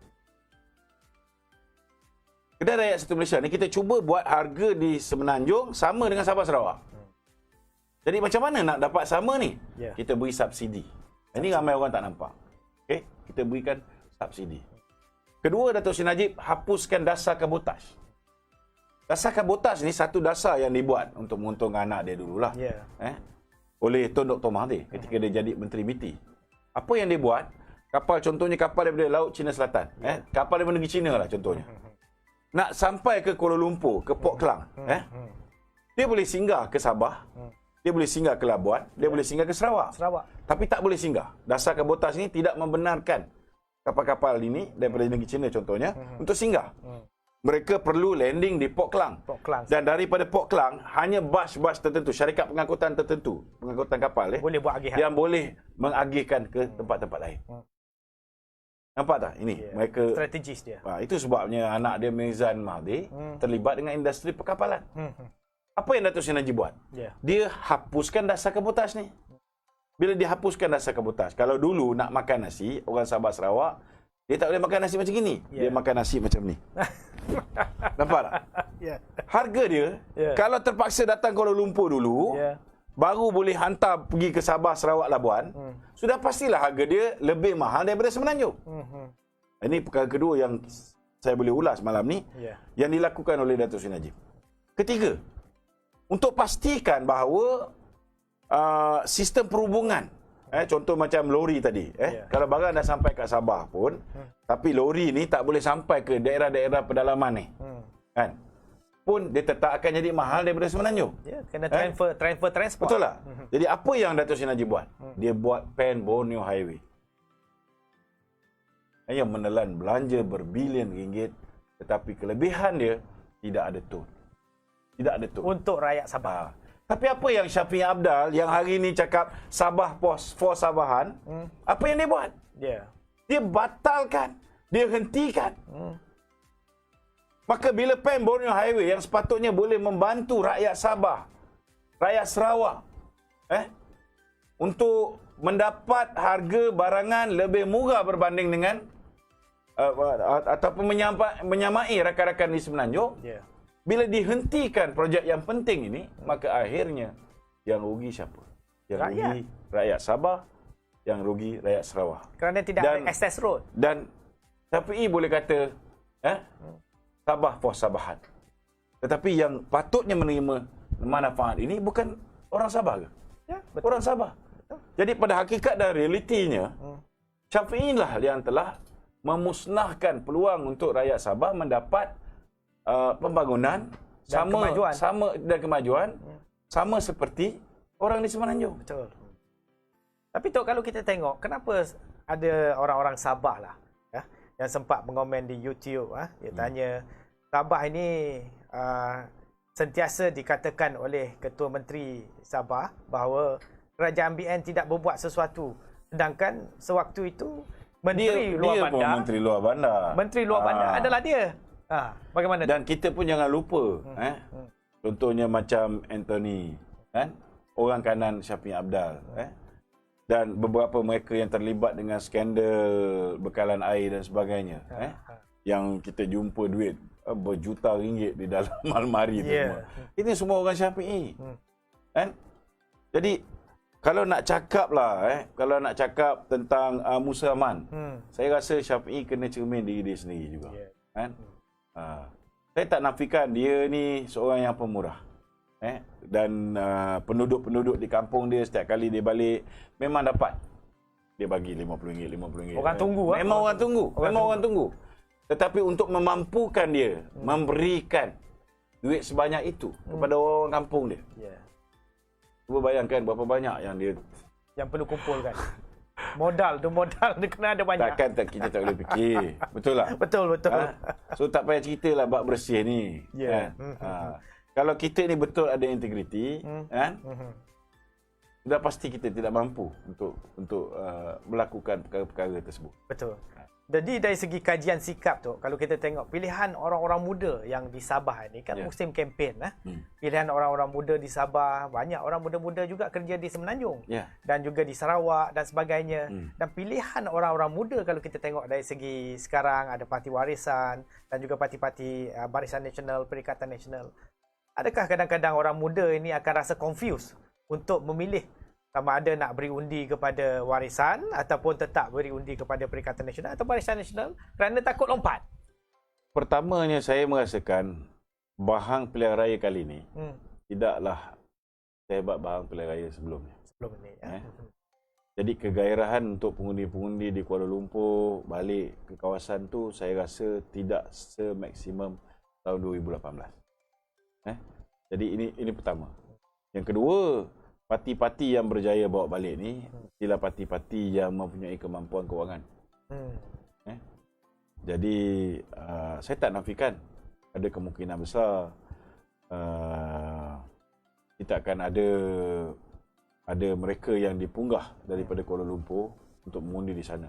C: Kedai rakyat satu Malaysia ni kita cuba buat harga di Semenanjung sama dengan Sabah Sarawak. Jadi macam mana nak dapat sama ni? Kita beri subsidi. Ini ramai orang tak nampak. Okey, kita berikan subsidi. Kedua, Datuk Seri Najib hapuskan dasar kabotaj. Dasar kabotaj ni satu dasar yang dibuat untuk menguntungkan anak dia dululah. Oleh Tun Dr. Mahathir ketika dia jadi Menteri BT. Apa yang dia buat? Kapal, contohnya kapal daripada Laut Cina Selatan. Kapal daripada negeri Cina lah contohnya. Nak sampai ke Kuala Lumpur, ke Port Klang. Dia boleh singgah ke Sabah. Dia boleh singgah ke Labuan. Dia boleh singgah ke Sarawak. Tapi tak boleh singgah. Dasar kabotaj ini tidak membenarkan kapal-kapal ini daripada negeri China contohnya untuk singgah. Mereka perlu landing di Port Klang. Dan daripada Port Klang hanya bas-bas tertentu, syarikat pengangkutan tertentu, pengangkutan kapal
A: boleh buat agihan,
C: yang boleh mengagihkan ke tempat-tempat lain. Nampak tak? Ini mereka
A: strategis dia.
C: Itu sebabnya anak dia Mizan Mahathir terlibat dengan industri perkapalan. Apa yang Datuk Seri Najib buat? Dia hapuskan dasar kabotaj ni. Bila dihapuskan dasar kabotaj, kalau dulu nak makan nasi, orang Sabah Sarawak, dia tak boleh makan nasi macam gini. Dia makan nasi macam ni. Nampak tak? Harga dia, kalau terpaksa datang Kuala Lumpur dulu, baru boleh hantar pergi ke Sabah, Sarawak, Labuan, sudah pastilah harga dia lebih mahal daripada Semenanjung. Ini perkara kedua yang saya boleh ulas malam ni, yang dilakukan oleh Datuk Seri Najib. Ketiga, untuk pastikan bahawa sistem perhubungan, contoh macam lori tadi, kalau barang dah sampai kat Sabah pun, tapi lori ni tak boleh sampai ke daerah-daerah pedalaman ni, kan? Pun dia tetap akan jadi mahal daripada Semenanjung.
A: Kena transfer transport.
C: Betul tak? Jadi apa yang Datuk Seri Najib buat? Dia buat Pen Borneo Highway. Yang menelan belanja berbilion ringgit, tetapi kelebihan dia tidak ada tol. Tidak ada tol.
A: Untuk rakyat Sabah.
C: Tapi apa yang Syafiq Abdal yang hari ni cakap Sabah for Sabahan, apa yang dia buat? Dia batalkan, dia hentikan. Maka bila Pen Borneo Highway yang sepatutnya boleh membantu rakyat Sabah, rakyat Sarawak, untuk mendapat harga barangan lebih murah berbanding dengan ataupun menyamai rakan-rakan di Semenanjung, bila dihentikan projek yang penting ini, maka akhirnya yang rugi siapa? Yang rugi rakyat Sabah, yang rugi rakyat Sarawak.
A: Kerana tidak ada access road.
C: Dan Syafi'i boleh kata Sabah for Sabahan. Tetapi yang patutnya menerima manfaat ini bukan orang Sabah ke?
A: Betul.
C: Orang Sabah. Jadi pada hakikat dan realitinya, Syafi'i lah yang telah memusnahkan peluang untuk rakyat Sabah mendapat pembangunan
A: dan
C: kemajuan sama seperti orang di Semenanjung.
A: Betul. Tapi Tok, kalau kita tengok, kenapa ada orang-orang Sabah lah yang sempat mengomen di YouTube, dia tanya, Sabah ini sentiasa dikatakan oleh Ketua Menteri Sabah bahawa Kerajaan BN tidak berbuat sesuatu, sedangkan sewaktu itu Menteri Luar Bandar. Menteri Luar Bandar adalah dia. Bagaimana?
C: Dan kita pun jangan lupa, contohnya macam Anthony, kan? Orang kanan Syafiq Abdal, dan beberapa mereka yang terlibat dengan skandal bekalan air dan sebagainya, yang kita jumpa duit berjuta ringgit di dalam almari tu semua. Ini semua orang Syafi'i, kan? Jadi kalau nak cakap lah, kalau nak cakap tentang Musa Aman, saya rasa Syafi'i kena cermin diri dia sendiri juga, kan? Saya tak nafikan dia ni seorang yang pemurah, dan penduduk-penduduk di kampung dia setiap kali dia balik memang dapat, dia bagi RM50.
A: Orang tunggu.
C: Memang orang tunggu. Tetapi untuk memampukan dia memberikan duit sebanyak itu kepada orang kampung dia. Cuba bayangkan berapa banyak yang
A: perlu kumpulkan. Modal dia kena ada banyak.
C: Takkan kita tak boleh fikir. Betul tak?
A: Betul.
C: So tak payah ceritalah bab bersih ni. Kan? Kalau kita ni betul ada integriti, kan? Sudah pasti kita tidak mampu untuk melakukan perkara-perkara tersebut.
A: Betul. Jadi dari segi kajian sikap tu, kalau kita tengok pilihan orang-orang muda yang di Sabah ni kan musim kempen Pilihan orang-orang muda di Sabah, banyak orang muda-muda juga kerja di Semenanjung dan juga di Sarawak dan sebagainya. Dan pilihan orang-orang muda kalau kita tengok dari segi sekarang ada Parti Warisan dan juga parti-parti Barisan Nasional, Perikatan Nasional. Adakah kadang-kadang orang muda ini akan rasa confused untuk memilih sama ada nak beri undi kepada Warisan ataupun tetap beri undi kepada Perikatan Nasional atau Barisan Nasional kerana takut lompat?
C: Pertamanya saya merasakan bahang pilihan raya kali ini tidaklah sehebat bahang pilihan raya sebelumnya.
A: Sebelum ini.
C: Jadi kegairahan untuk pengundi-pengundi di Kuala Lumpur balik ke kawasan tu saya rasa tidak semaksimum tahun 2018. Jadi ini pertama. Yang kedua, parti-parti yang berjaya bawa balik ni ialah parti-parti yang mempunyai kemampuan kewangan. Jadi saya tak nafikan ada kemungkinan besar kita akan ada mereka yang dipunggah daripada Kuala Lumpur untuk mengundi di sana.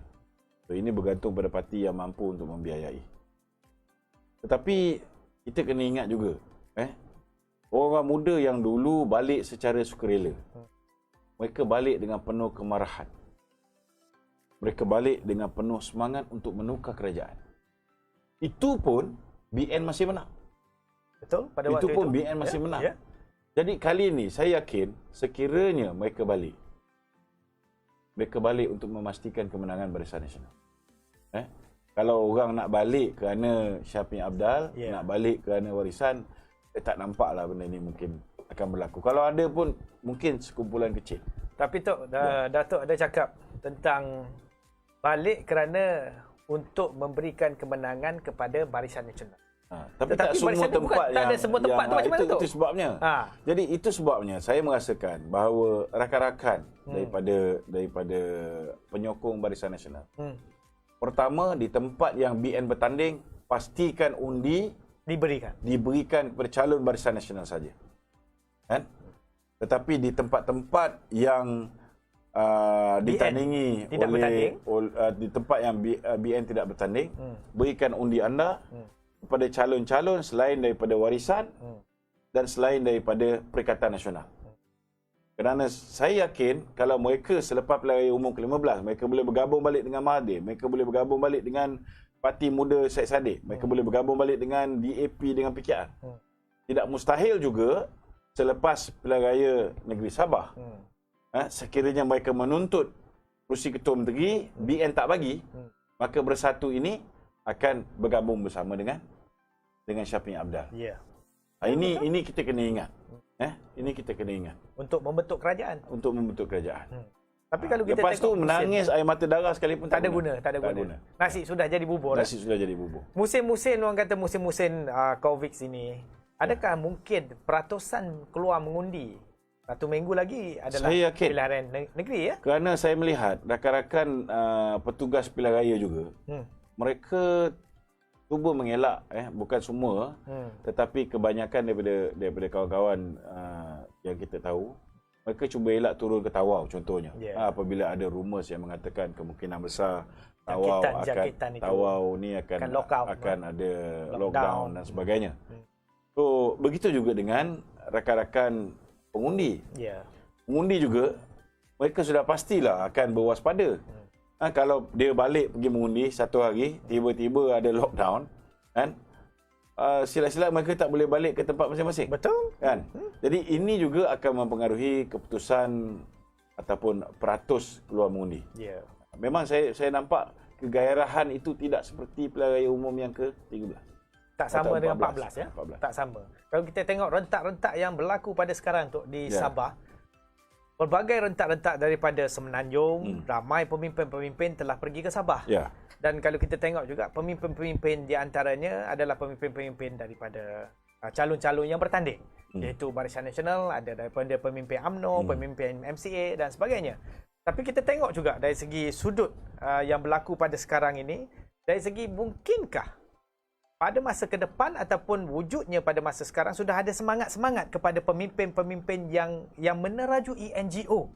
C: So ini bergantung pada parti yang mampu untuk membiayai. Tetapi kita kena ingat juga orang muda yang dulu balik secara sukarela. Mereka balik dengan penuh kemarahan. Mereka balik dengan penuh semangat untuk menukar kerajaan. Itu pun BN masih menang.
A: Betul, pada waktu itu.
C: Itu pun BN masih menang. Jadi kali ini saya yakin sekiranya mereka balik untuk memastikan kemenangan Barisan Nasional. Kalau orang nak balik kerana Syafiq Abdal, nak balik kerana Warisan, saya tak nampaklah benda ini mungkin akan berlaku. Kalau ada pun mungkin sekumpulan kecil.
A: Tapi Tok, Datuk ada cakap tentang balik kerana untuk memberikan kemenangan kepada Barisan Nasional.
C: Tapi tak semua tempat
A: tak ada semua tempat tu macam mana tu?
C: Itu sebabnya. Jadi itu sebabnya saya merasakan bahawa rakan-rakan daripada penyokong Barisan Nasional. Pertama, di tempat yang BN bertanding, pastikan undi diberikan kepada calon Barisan Nasional saja. Kan? Tetapi di tempat-tempat yang ditandingi di tempat yang BN tidak bertanding, berikan undi anda kepada calon-calon selain daripada Warisan dan selain daripada Perikatan Nasional. Kerana saya yakin kalau mereka selepas pilihan raya umum ke-15, mereka boleh bergabung balik dengan Mahathir, mereka boleh bergabung balik dengan Parti Muda Syed Saddiq, mereka boleh bergabung balik dengan DAP dengan PKR. Tidak mustahil juga selepas pilihan raya negeri Sabah, sekiranya mereka menuntut kerusi Ketua Menteri, BN tak bagi, maka Bersatu ini akan bergabung bersama dengan Syafiq Abdal. Ini kita kena ingat. Ini kita kena ingat.
A: Untuk membentuk kerajaan. Tapi kalau kita
C: lepas tu menangis air mata darah sekalipun
A: tak ada guna. Nasi sudah jadi bubur. Musim-musim orang kata musim-musim COVID ini, adakah mungkin peratusan keluar mengundi? Satu minggu lagi adalah pilihan raya negeri
C: Kerana saya melihat rakan-rakan petugas pilihan raya juga, mereka cuba mengelak, bukan semua, tetapi kebanyakan daripada kawan-kawan yang kita tahu, mereka cuba elak turun ke Tawau contohnya. Apabila ada rumours yang mengatakan kemungkinan besar Tawau ni akan ada lockdown dan sebagainya. So begitu juga dengan rakan-rakan pengundi. Pengundi juga mereka sudah pastilah akan berwaspada. Kalau dia balik pergi mengundi satu hari, tiba-tiba ada lockdown, kan? Sila-sila mereka tak boleh balik ke tempat masing-masing.
A: Betul.
C: Kan? Jadi ini juga akan mempengaruhi keputusan ataupun peratus keluar mengundi. Memang saya nampak kegairahan itu tidak seperti pilihan raya umum yang ke-13.
A: Tak sama dengan 14 14. Tak sama. Kalau kita tengok rentak-rentak yang berlaku pada sekarang tu di Sabah, pelbagai rentak-rentak daripada Semenanjung, ramai pemimpin-pemimpin telah pergi ke Sabah. Dan kalau kita tengok juga pemimpin-pemimpin di antaranya adalah pemimpin-pemimpin daripada calon-calon yang bertanding. Iaitu Barisan Nasional, ada daripada pemimpin UMNO, pemimpin MCA dan sebagainya. Tapi kita tengok juga dari segi sudut yang berlaku pada sekarang ini, dari segi mungkinkah pada masa ke depan ataupun wujudnya pada masa sekarang sudah ada semangat-semangat kepada pemimpin-pemimpin yang menerajui NGO.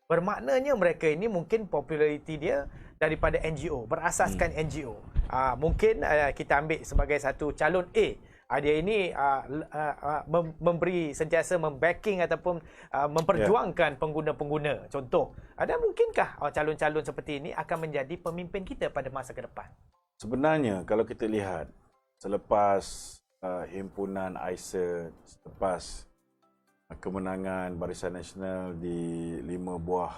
A: Bermaknanya mereka ini mungkin populariti dia daripada NGO, berasaskan NGO. Mungkin kita ambil sebagai satu calon A. Dia ini memberi sentiasa membacking ataupun memperjuangkan pengguna-pengguna. Contoh, ada mungkinkah calon-calon seperti ini akan menjadi pemimpin kita pada masa ke depan?
C: Sebenarnya kalau kita lihat selepas himpunan ISA, selepas kemenangan Barisan Nasional di 5 buah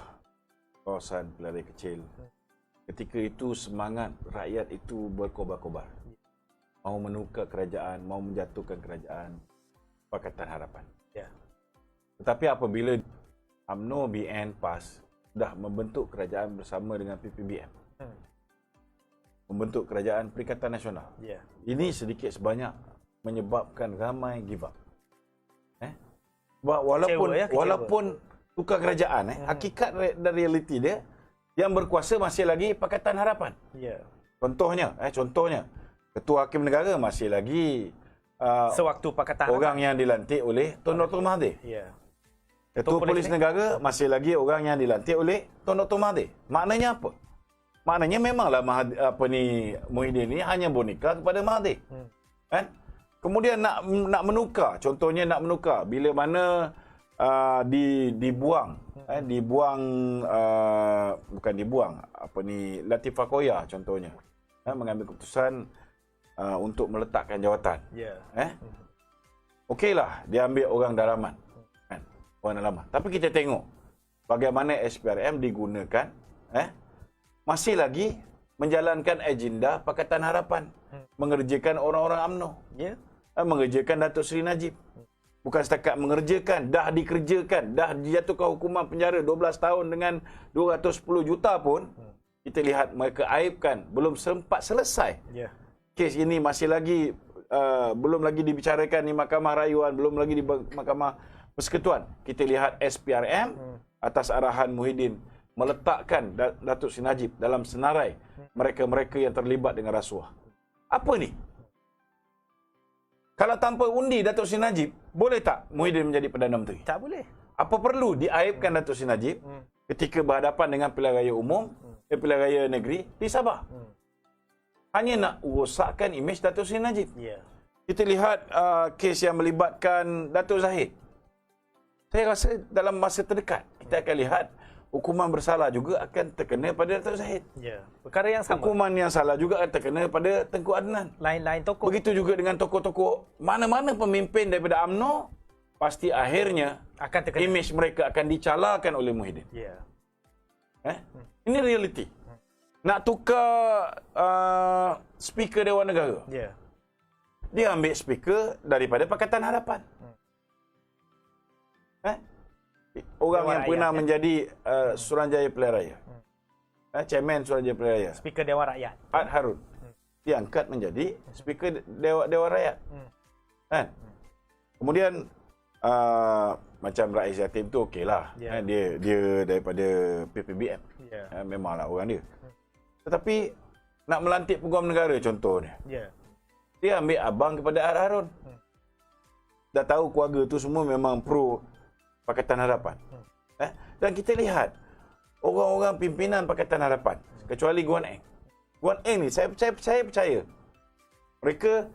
C: kawasan pilihan raya kecil, ketika itu semangat rakyat itu berkobar-kobar. Mau menukar kerajaan, mau menjatuhkan kerajaan Pakatan Harapan.
A: Ya.
C: Tetapi apabila UMNO, BN, PAS sudah membentuk kerajaan bersama dengan PPBM, membentuk kerajaan Perikatan Nasional.
A: Yeah.
C: Ini sedikit sebanyak menyebabkan ramai give up. Walaupun tukar kerajaan, hakikat dan realiti dia yang berkuasa masih lagi Pakatan Harapan.
A: Yeah.
C: Contohnya, Ketua Hakim Negara masih lagi
A: sewaktu Pakatan
C: orang
A: Harapan
C: yang dilantik oleh Tun Dr. Mahathir.
A: Yeah.
C: Ketua Polis Negara masih lagi orang yang dilantik oleh Tun Dr. Mahathir. Maknanya apa? Maknanya memanglah Muhyiddin ini hanya boneka kepada Mahathir. Kan? Kemudian nak menukar, contohnya nak menukar bila mana Latifah Koya contohnya mengambil keputusan untuk meletakkan jawatan. Okeylah dia ambil orang dalaman. Kan? Orang dalaman. Tapi kita tengok bagaimana SPRM digunakan masih lagi menjalankan agenda Pakatan Harapan, mengerjakan orang-orang UMNO, mengerjakan Datuk Seri Najib. Bukan setakat mengerjakan, dah dikerjakan, dah dijatuhkan hukuman penjara 12 tahun dengan 210 juta pun, kita lihat mereka aibkan, belum sempat selesai. Kes ini masih lagi, belum lagi dibicarakan di Mahkamah Rayuan, belum lagi di Mahkamah Persekutuan. Kita lihat SPRM atas arahan Muhyiddin meletakkan Datuk Seri Najib dalam senarai mereka-mereka yang terlibat dengan rasuah. Apa ni? Kalau tanpa undi Datuk Seri Najib, boleh tak Muhyiddin menjadi Perdana Menteri?
A: Tak boleh.
C: Apa perlu diaibkan Datuk Seri Najib ketika berhadapan dengan pilihan raya umum, pilihan raya negeri di Sabah? Hanya nak rosakkan imej Datuk Seri Najib. Kita lihat kes yang melibatkan Datuk Zahid. Saya rasa dalam masa terdekat kita akan lihat hukuman bersalah juga akan terkena pada Datuk Zahid.
A: Perkara yang sama.
C: Hukuman yang salah juga akan terkena pada Tengku Adnan.
A: Lain-lain tokoh.
C: Begitu juga dengan tokoh-tokoh mana-mana pemimpin daripada UMNO, pasti akhirnya
A: akan terkena.
C: Imej mereka akan dicalakan oleh Muhyiddin. Ini realiti. Nak tukar speaker Dewan Negara. Dia ambil speaker daripada Pakatan Harapan. Orang
A: Dewan
C: yang pernah
A: Rakyat,
C: menjadi Suruhanjaya Pilihan Raya. Chairman Suruhanjaya Pilihan Raya.
A: Speaker Dewan Rakyat.
C: Ad Harun. Diangkat menjadi speaker Dewan Rakyat. Kan? Kemudian macam Rais Yatim tu okeylah. Dia daripada PPBM. Memanglah orang dia. Tetapi nak melantik Peguam Negara contohnya. Dia ambil abang kepada Ad Harun. Dah tahu keluarga tu semua memang pro Pakatan Harapan. Dan kita lihat orang-orang pimpinan Pakatan Harapan, kecuali Guan Eng. Guan Eng ni saya percaya mereka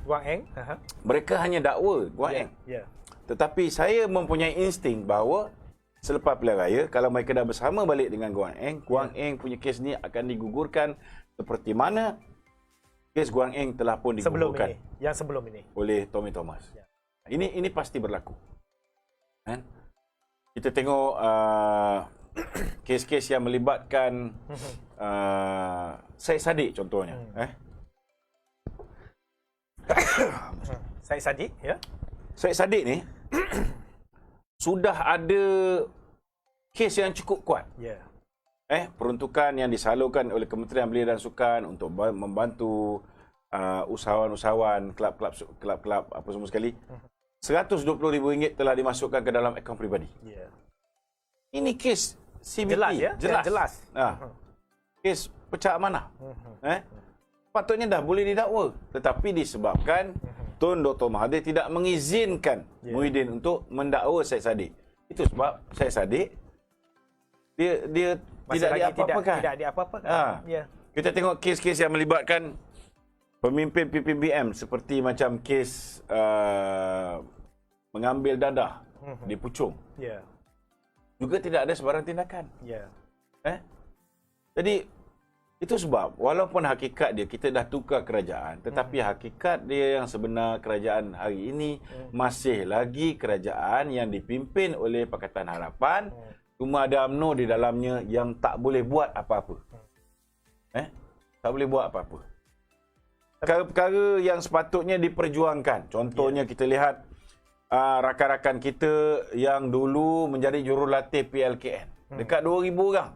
A: Guan Eng,
C: mereka hanya dakwa Guan Eng. Tetapi saya mempunyai insting bahawa selepas pilihan raya, kalau mereka dah bersama balik dengan Guan Eng punya kes ni akan digugurkan seperti mana kes Guan Eng telah pun digugurkan
A: sebelum ini
C: oleh Tommy Thomas. Ini pasti berlaku. Kan? Kita tengok kes-kes yang melibatkan Syed Saddiq contohnya.
A: Syed Saddiq,
C: Syed Saddiq ni sudah ada kes yang cukup kuat. Peruntukan yang disalurkan oleh Kementerian Belia dan Sukan untuk membantu usahawan-usahawan, kelab-kelab apa semua sekali, RM120,000 telah dimasukkan ke dalam akaun peribadi.
A: Yeah.
C: Ini kes CBT.
A: Jelas ya?
C: Jelas.
A: Jelas.
C: Kes pecah amanah. Patutnya dah boleh didakwa. Tetapi disebabkan Tun Dr. Mahathir tidak mengizinkan Muhyiddin untuk mendakwa Syed Saddiq. Itu sebab Syed Saddiq dia tidak diapa-apakan.
A: Tidak diapa-apakan. Ya.
C: Kita tengok kes-kes yang melibatkan pemimpin PPBM seperti macam kes mengambil dadah di Puchong.
A: Ya.
C: Juga tidak ada sebarang tindakan.
A: Ya.
C: Jadi itu sebab walaupun hakikat dia kita dah tukar kerajaan, tetapi hakikat dia yang sebenar kerajaan hari ini masih lagi kerajaan yang dipimpin oleh Pakatan Harapan. Cuma ada UMNO di dalamnya yang tak boleh buat apa-apa. Tak boleh buat apa-apa. Perkara-perkara yang sepatutnya diperjuangkan. Contohnya kita lihat rakan-rakan kita yang dulu menjadi jurulatih PLKN. Dekat 2,000 orang.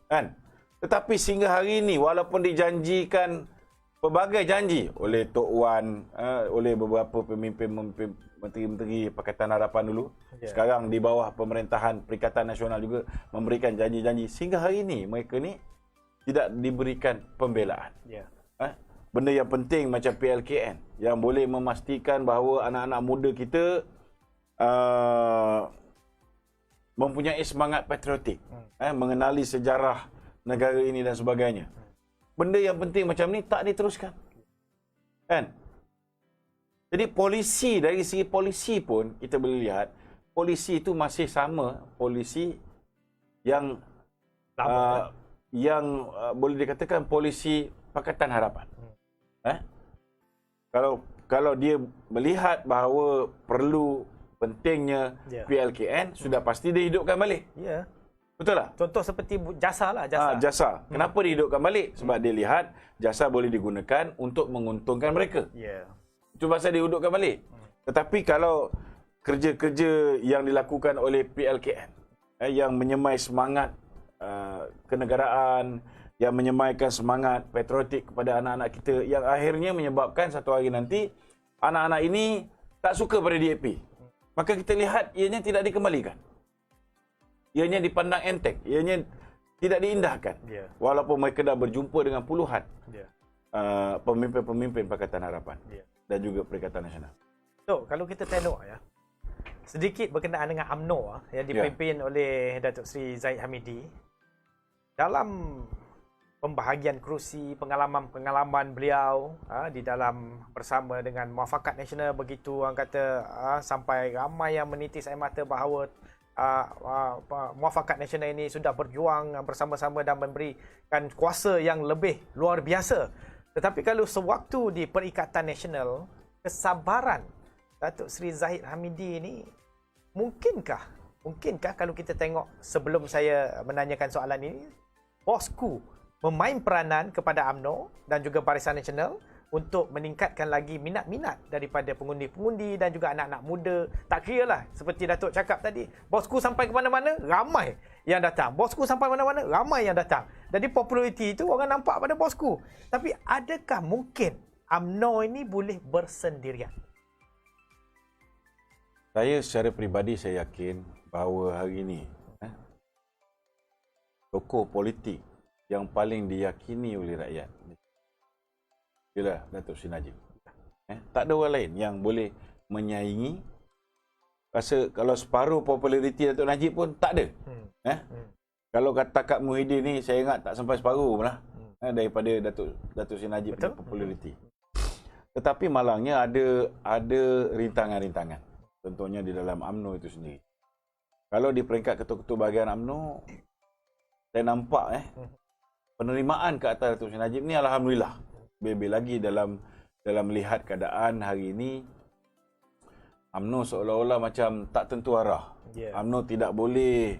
C: Kan? Tetapi sehingga hari ini walaupun dijanjikan pelbagai janji oleh Tok Wan, oleh beberapa pemimpin menteri-menteri Pakatan Harapan dulu, sekarang di bawah pemerintahan Perikatan Nasional juga memberikan janji-janji, sehingga hari ini mereka ni tidak diberikan pembelaan. Benda yang penting macam PLKN yang boleh memastikan bahawa anak-anak muda kita mempunyai semangat patriotik, mengenali sejarah negara ini dan sebagainya. Benda yang penting macam ni tak diteruskan. Kan? Jadi polisi, dari segi polisi pun kita boleh lihat polisi itu masih sama polisi yang boleh dikatakan polisi Pakatan Harapan. Kalau dia melihat bahawa perlu pentingnya PLKN, sudah pasti dia hidupkan balik. Betul tak?
A: Contoh seperti jasa lah.
C: Jasa. Kenapa dihidupkan balik? Sebab dia lihat jasa boleh digunakan untuk menguntungkan mereka. Itu pasal dihidupkan balik. Tetapi kalau kerja-kerja yang dilakukan oleh PLKN yang menyemai semangat kenegaraan, yang menyemaikan semangat patriotik kepada anak-anak kita, yang akhirnya menyebabkan satu hari nanti anak-anak ini tak suka pada DAP. Maka kita lihat ianya tidak dikembalikan. Ianya dipandang enteng, ianya tidak diindahkan. Walaupun mereka dah berjumpa dengan puluhan pemimpin-pemimpin Pakatan Harapan dan juga Perikatan Nasional.
A: So, kalau kita tengok sedikit berkenaan dengan UMNO yang dipimpin oleh Datuk Seri Zahid Hamidi, dalam pembahagian kerusi, pengalaman beliau di dalam bersama dengan Muafakat Nasional, begitu orang kata sampai ramai yang menitis air mata bahawa Muafakat Nasional ini sudah berjuang bersama-sama dan memberikan kuasa yang lebih luar biasa. Tetapi kalau sewaktu di Perikatan Nasional, kesabaran Datuk Seri Zahid Hamidi ini mungkinkah kalau kita tengok sebelum saya menanyakan soalan ini, bosku memain peranan kepada UMNO dan juga Barisan Nasional untuk meningkatkan lagi minat-minat daripada pengundi-pengundi dan juga anak-anak muda. Tak kira lah, seperti Datuk cakap tadi, bosku sampai ke mana-mana, ramai yang datang. Bosku sampai mana-mana, ramai yang datang. Jadi populariti itu orang nampak pada bosku. Tapi adakah mungkin UMNO ini boleh bersendirian?
C: Saya secara peribadi saya yakin bahawa hari ini tokoh politik yang paling diyakini oleh rakyat ialah Datuk Seri Najib. Tak ada orang lain yang boleh menyaingi. Rasa kalau separuh populariti Datuk Najib pun tak ada. Kalau kata Kak Muhyiddin ni, saya ingat tak sampai separuh pun lah daripada Datuk Seri Najib punya populariti. Tetapi malangnya ada rintangan-rintangan. Contohnya di dalam UMNO itu sendiri. Kalau di peringkat ketua-ketua bahagian UMNO, saya nampak penerimaan ke atas Datuk Seri Najib ni alhamdulillah. Lebih lagi dalam melihat keadaan hari ini, UMNO seolah-olah macam tak tentu arah. UMNO tidak boleh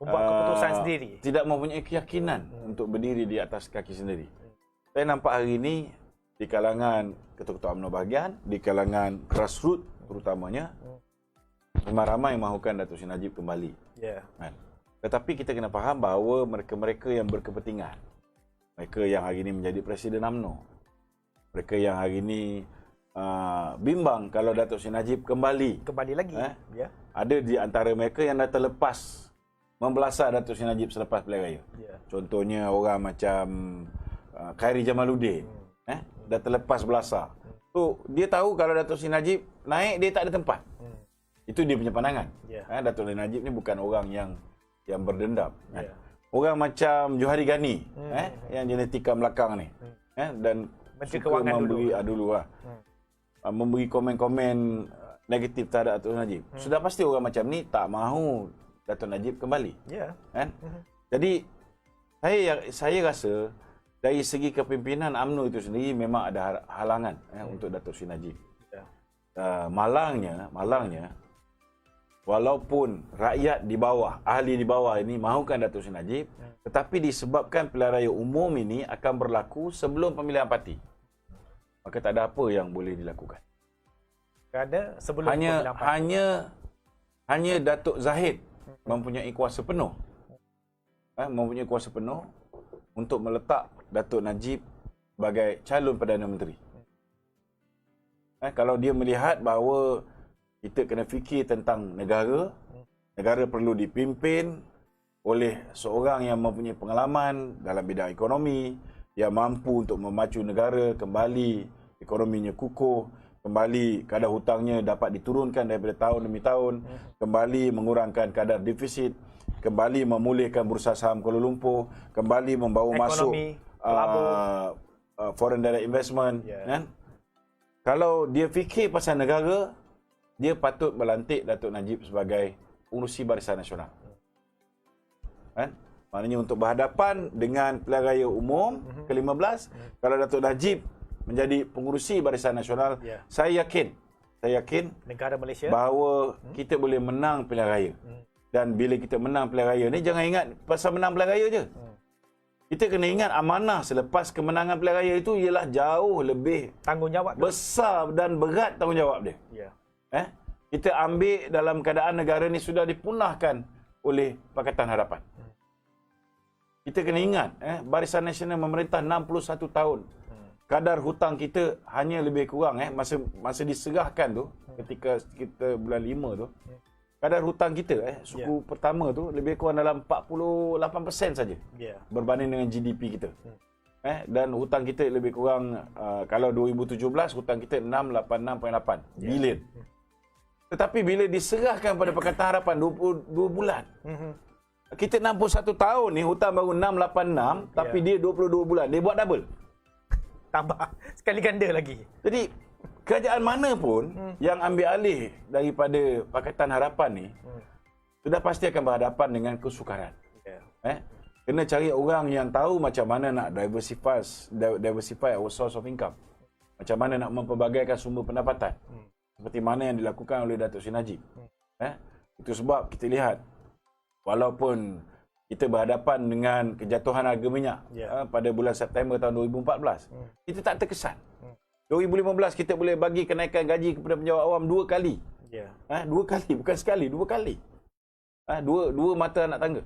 A: membuat keputusan sendiri. Tidak
C: mempunyai keyakinan untuk berdiri di atas kaki sendiri. Saya nampak hari ini di kalangan ketua-ketua UMNO bahagian, di kalangan grassroots terutamanya, memang ramai mahukan Datuk Seri Najib kembali. Tetapi kita kena faham bahawa mereka-mereka yang berkepentingan, mereka yang hari ini menjadi Presiden UMNO, Mereka yang hari ini bimbang kalau Datuk Seri Najib kembali
A: lagi. Ya.
C: Ada di antara mereka yang dah terlepas membelasah Datuk Seri Najib selepas pilihan raya.
A: Ya.
C: Contohnya orang macam Khairi Jamaluddin dah terlepas belasah. So, dia tahu kalau Datuk Seri Najib naik, dia tak ada tempat. Itu dia punya pandangan. Datuk Seri Najib ni bukan orang yang berdendam. Orang macam Johari Ghani, yang genetika belakang ni, dan
A: Menteri
C: suka
A: Kewangan
C: memberi komen-komen negatif terhadap Datuk Seri Najib. Sudah pasti orang macam ni tak mahu Datuk Najib kembali. Kan? Jadi saya rasa dari segi kepimpinan UMNO itu sendiri memang ada halangan untuk Datuk Seri Najib. Malangnya walaupun rakyat di bawah, ahli di bawah ini mahukan Datuk Seri Najib, tetapi disebabkan pilihan raya umum ini akan berlaku sebelum pemilihan parti, maka tak ada apa yang boleh dilakukan.
A: Kerana sebelum pemilihan parti.
C: Hanya Datuk Zahid mempunyai kuasa penuh. Mempunyai kuasa penuh untuk meletak Datuk Najib sebagai calon Perdana Menteri. Kalau dia melihat bahawa kita kena fikir tentang negara perlu dipimpin oleh seorang yang mempunyai pengalaman dalam bidang ekonomi, yang mampu untuk memacu negara kembali, ekonominya kukuh, kembali kadar hutangnya dapat diturunkan daripada tahun demi tahun, kembali mengurangkan kadar defisit, kembali memulihkan Bursa Saham Kuala Lumpur, kembali membawa
A: ekonomi,
C: masuk foreign direct investment. Kan? Kalau dia fikir pasal negara, dia patut melantik Datuk Najib sebagai pengurusi Barisan Nasional. Kan? Maknanya untuk berhadapan dengan pilihan raya umum ke-15, kalau Datuk Najib menjadi pengurusi Barisan Nasional, saya yakin
A: negara Malaysia
C: bahawa kita boleh menang pilihan raya. Dan bila kita menang pilihan raya ni, jangan ingat pasal menang pilihan raya je. Kita kena ingat amanah selepas kemenangan pilihan raya itu ialah jauh lebih
A: tanggungjawab
C: besar dan berat tanggungjawab dia. Kita ambil dalam keadaan negara ni sudah dipunahkan oleh Pakatan Harapan. Kita kena ingat, Barisan Nasional memerintah 61 tahun. Kadar hutang kita hanya lebih kurang, masa diserahkan tu, ketika kita bulan 5 tu, kadar hutang kita, suku pertama tu, lebih kurang dalam 48% saja. Berbanding dengan GDP kita. Dan hutang kita lebih kurang, kalau 2017, hutang kita 686.8 bilion. Tetapi bila diserahkan pada Pakatan Harapan 22 bulan, kita 61 tahun ni, hutang baru 686, tapi dia 22 bulan. Dia buat double.
A: Tambah sekali ganda lagi.
C: Jadi, kerajaan mana pun yang ambil alih daripada Pakatan Harapan ni, sudah pasti akan berhadapan dengan kesukaran. Kena cari orang yang tahu macam mana nak diversify our source of income. Macam mana nak mempelbagaikan sumber pendapatan. Seperti mana yang dilakukan oleh Datuk Seri Najib. Itu sebab kita lihat, walaupun kita berhadapan dengan kejatuhan harga minyak pada bulan September tahun 2014, kita tak terkesan. 2015 kita boleh bagi kenaikan gaji kepada penjawat awam 2 kali. 2 kali, bukan sekali, 2 kali. Dua mata anak tangga.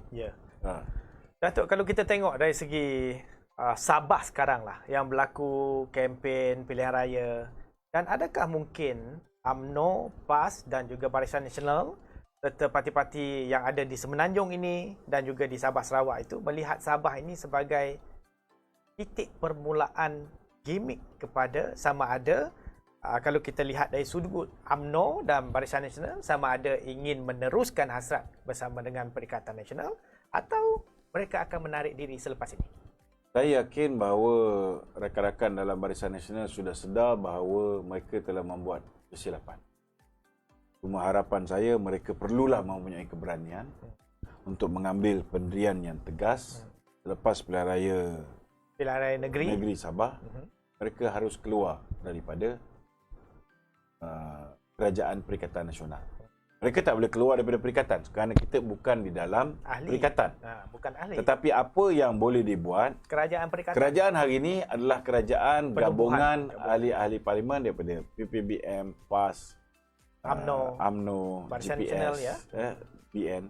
A: Datuk, kalau kita tengok dari segi Sabah sekarang lah, yang berlaku kempen pilihan raya, dan adakah mungkin UMNO, PAS dan juga Barisan Nasional serta parti-parti yang ada di Semenanjung ini dan juga di Sabah Sarawak itu melihat Sabah ini sebagai titik permulaan gimmick kepada sama ada kalau kita lihat dari sudut UMNO dan Barisan Nasional, sama ada ingin meneruskan hasrat bersama dengan Perikatan Nasional atau mereka akan menarik diri selepas ini?
C: Saya yakin bahawa rakan-rakan dalam Barisan Nasional sudah sedar bahawa mereka telah membuat kesilapan. Cuma harapan saya, mereka perlulah mempunyai keberanian untuk mengambil pendirian yang tegas selepas pilihan raya negeri Sabah. Mereka harus keluar daripada kerajaan Perikatan Nasional. Mereka tak boleh keluar daripada perikatan kerana kita bukan di dalam perikatan.
A: Bukan ahli.
C: Tetapi apa yang boleh dibuat,
A: kerajaan perikatan.
C: Kerajaan hari ini adalah kerajaan gabungan ahli-ahli parlimen daripada PPBM, PAS, UMNO,
A: Barisan
C: GPS,
A: Nasional,
C: PN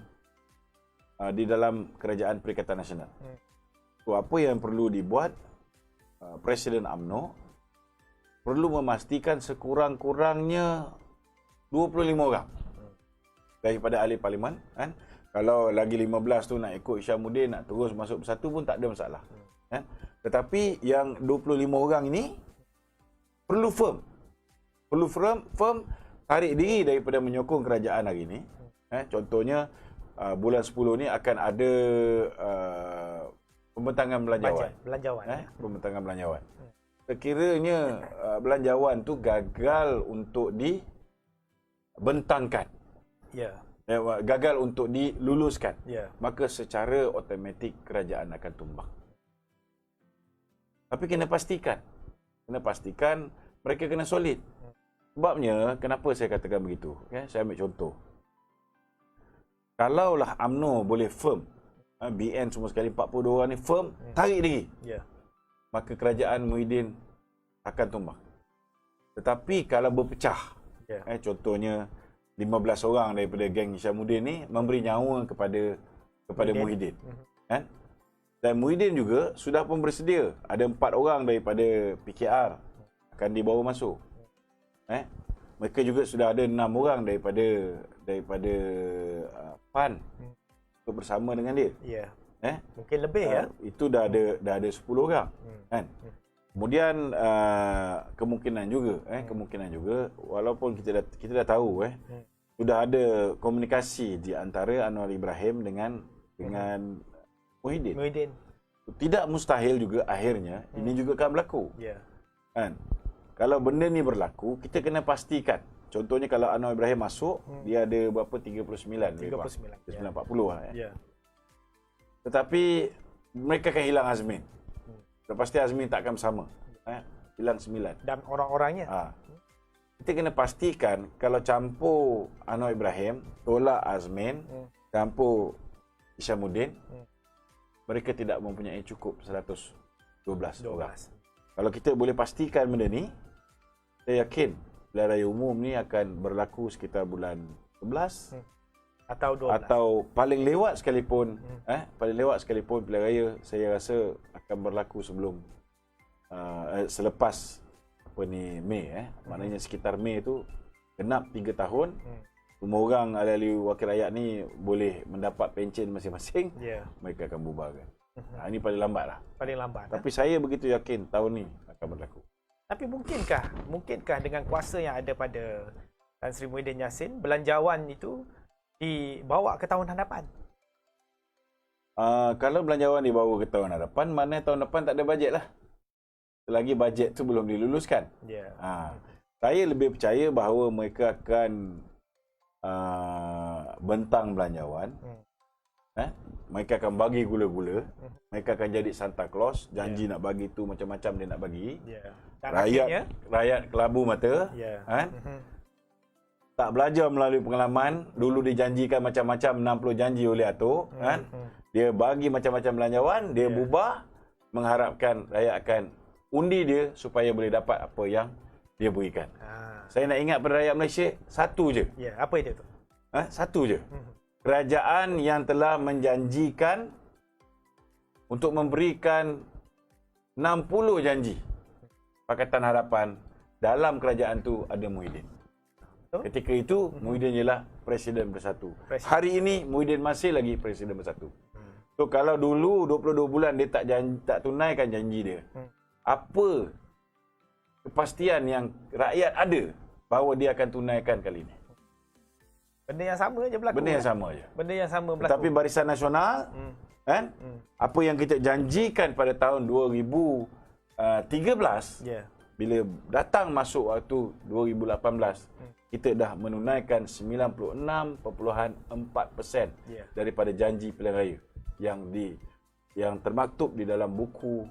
C: di dalam kerajaan Perikatan Nasional. So, apa yang perlu dibuat, Presiden UMNO perlu memastikan sekurang-kurangnya 25 orang daripada ahli parlimen, kan? Kalau lagi 15 tu nak ikut Isyamuddin, nak terus masuk bersatu pun tak ada masalah. Kan? Tetapi yang 25 orang ini perlu firm. Perlu firm tarik diri daripada menyokong kerajaan hari ini. Contohnya bulan 10 ni akan ada pembentangan belanjawan. Pembentangan belanjawan. Sekiranya belanjawan tu gagal untuk dibentangkan. Gagal untuk diluluskan. Maka secara automatik kerajaan akan tumbang. Tapi kena pastikan mereka kena solid. Sebabnya kenapa saya katakan begitu? Saya ambil contoh. Kalaulah UMNO boleh firm, BN semua sekali 42 orang ni firm, tarik diri, maka kerajaan Muhyiddin akan tumbang. Tetapi kalau berpecah, contohnya 15 orang daripada geng Isyamuddin ni memberi nyawa kepada Muhyiddin. Kan? Dan Muhyiddin juga sudah pun bersedia. Ada 4 orang daripada PKR akan dibawa masuk. Mereka juga sudah ada 6 orang daripada PAN untuk bersama dengan dia.
A: Mungkin lebih
C: Itu dah ada 10 orang. Kan? Kemudian kemungkinan juga walaupun kita dah tahu sudah ada komunikasi di antara Anwar Ibrahim dengan Muhyiddin. Tidak mustahil juga akhirnya ini juga akan berlaku. Kan? Kalau benda ni berlaku, kita kena pastikan. Contohnya kalau Anwar Ibrahim masuk, dia ada berapa 39 40 lah. Tetapi mereka akan hilang Azmin. Pasti Azmin tak akan bersama. Hilang 9.
A: Dan orang-orangnya.
C: Kita kena pastikan kalau campur Anwar Ibrahim, tolak Azmin, campur Isyamuddin, mereka tidak mempunyai cukup 112 orang. Kalau kita boleh pastikan benda ni, saya yakin pilihan raya umum ni akan berlaku sekitar bulan 11
A: atau 12.
C: Atau paling lewat sekalipun pilihan raya saya rasa akan berlaku sebelum selepas Mei. Maknanya sekitar Mei tu genap 3 tahun. Semua orang ahli wakil rakyat ni boleh mendapat pencen masing-masing. Mereka akan bubarkan. Ini paling lambat lah. Tapi saya begitu yakin tahun ni akan berlaku.
A: Tapi mungkinkah dengan kuasa yang ada pada Tan Sri Muhyiddin Yassin, belanjawan itu dibawa ke tahun hadapan?
C: Kalau belanjawan dibawa ke tahun hadapan, mana tahun depan tak ada bajet lah. Selagi bajet tu belum diluluskan. Saya lebih percaya bahawa mereka akan bentang belanjawan. Mereka akan bagi gula-gula. Mereka akan jadi Santa Claus. Janji nak bagi tu macam-macam dia nak bagi. Rakyat kelabu mata. Tak belajar melalui pengalaman. Dulu dijanjikan macam-macam, 60 janji oleh Atok. Dia bagi macam-macam belanjawan. Dia bubar. Mengharapkan rakyat akan undi dia supaya boleh dapat apa yang dia berikan. Saya nak ingat pada rakyat Malaysia, satu je.
A: Apa itu tu?
C: Satu je. Kerajaan yang telah menjanjikan untuk memberikan 60 janji Pakatan Harapan, dalam kerajaan tu ada Muhyiddin. Ketika itu Muhyiddin ialah Presiden Bersatu. Hari ini Muhyiddin masih lagi Presiden Bersatu. So kalau dulu 22 bulan dia tak tunaikan janji dia, apa kepastian yang rakyat ada bahawa dia akan tunaikan kali ini?
A: Benda yang sama je berlaku.
C: Benda yang sama berlaku. Tapi Barisan Nasional, apa yang kita janjikan pada tahun 2013, bila datang masuk waktu 2018, kita dah menunaikan 96.4% daripada janji pilihan raya yang termaktub di dalam buku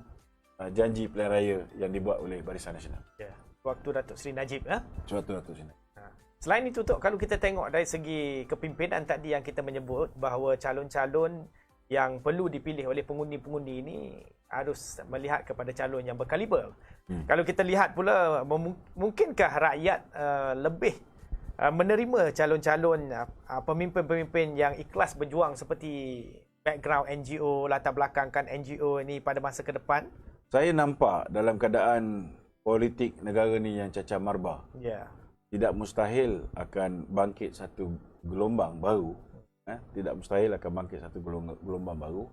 C: janji pilihan raya yang dibuat oleh Barisan Nasional.
A: Waktu Datuk Seri Najib.
C: Suatu Datuk Seri Najib.
A: Selain itu, Tok, kalau kita tengok dari segi kepimpinan tadi yang kita menyebut bahawa calon-calon yang perlu dipilih oleh pengundi-pengundi ini harus melihat kepada calon yang berkaliber. Kalau kita lihat pula, mungkinkah rakyat lebih menerima calon-calon pemimpin-pemimpin yang ikhlas berjuang seperti background NGO, latar belakangkan NGO ini pada masa ke depan?
C: Saya nampak dalam keadaan politik negara ni yang cacah marbah.
A: Ya.
C: Tidak mustahil akan bangkit satu gelombang baru. Tidak mustahil akan bangkit satu gelombang baru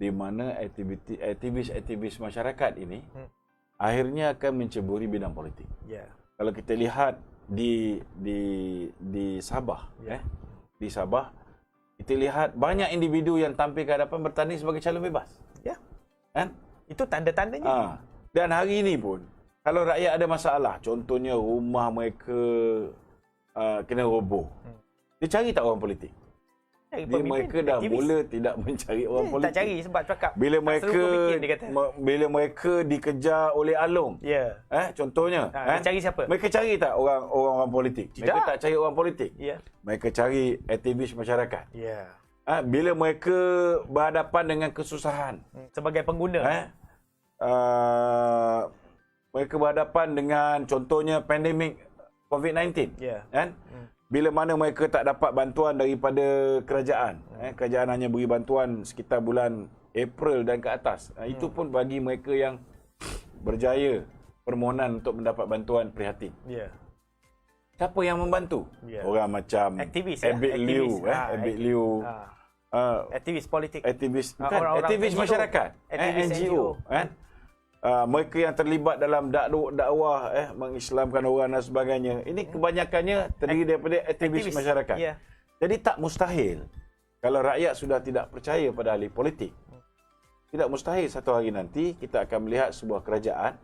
C: di mana aktivis masyarakat ini akhirnya akan menceburi bidang politik.
A: Ya.
C: Kalau kita lihat di Sabah, di Sabah, kita lihat banyak individu yang tampil ke hadapan bertanding sebagai calon bebas.
A: Ya.
C: Kan?
A: Itu tanda-tandanya.
C: Dan hari ini pun, kalau rakyat ada masalah, contohnya rumah mereka kena roboh, dia cari tak orang politik? Mereka dah mula tidak mencari orang politik.
A: Tak cari sebab cakap.
C: Bila mereka dikejar oleh Along, contohnya,
A: dia cari siapa?
C: Mereka cari tak orang politik?
A: Tidak.
C: Mereka tak cari orang politik.
A: Ya.
C: Mereka cari aktivis masyarakat.
A: Ya.
C: Bila mereka berhadapan dengan kesusahan,
A: sebagai pengguna,
C: mereka berhadapan dengan contohnya pandemik COVID-19, kan? Bila mana mereka tak dapat bantuan daripada kerajaan, kerajaan hanya beri bantuan sekitar bulan April dan ke atas. Itu pun bagi mereka yang berjaya permohonan untuk mendapat bantuan prihatin. Siapa yang membantu? Orang macam
A: aktivis,
C: Abid Liu,
A: aktivis politik,
C: aktivis masyarakat, NGO, kan? Mereka yang terlibat dalam dakwah mengislamkan orang dan sebagainya. Ini kebanyakannya terdiri daripada aktivis masyarakat. Jadi tak mustahil kalau rakyat sudah tidak percaya pada ahli politik. Tidak mustahil satu hari nanti kita akan melihat sebuah kerajaan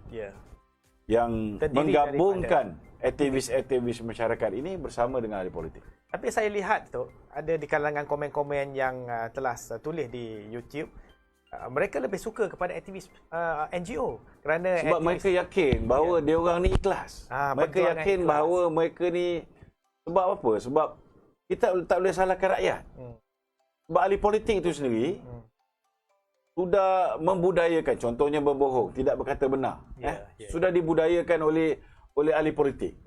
C: yang menggabungkan aktivis-aktivis masyarakat ini bersama dengan ahli politik.
A: Tapi saya lihat tu ada di kalangan komen-komen yang telah tulis di YouTube, mereka lebih suka kepada aktivis NGO kerana
C: sebab mereka yakin bahawa dia orang ni ikhlas. Mereka yakin bahawa mereka ni, sebab apa? Sebab kita tak boleh salahkan rakyat. Sebab ahli politik itu sendiri sudah membudayakan, contohnya berbohong, tidak berkata benar. Sudah dibudayakan oleh ahli politik.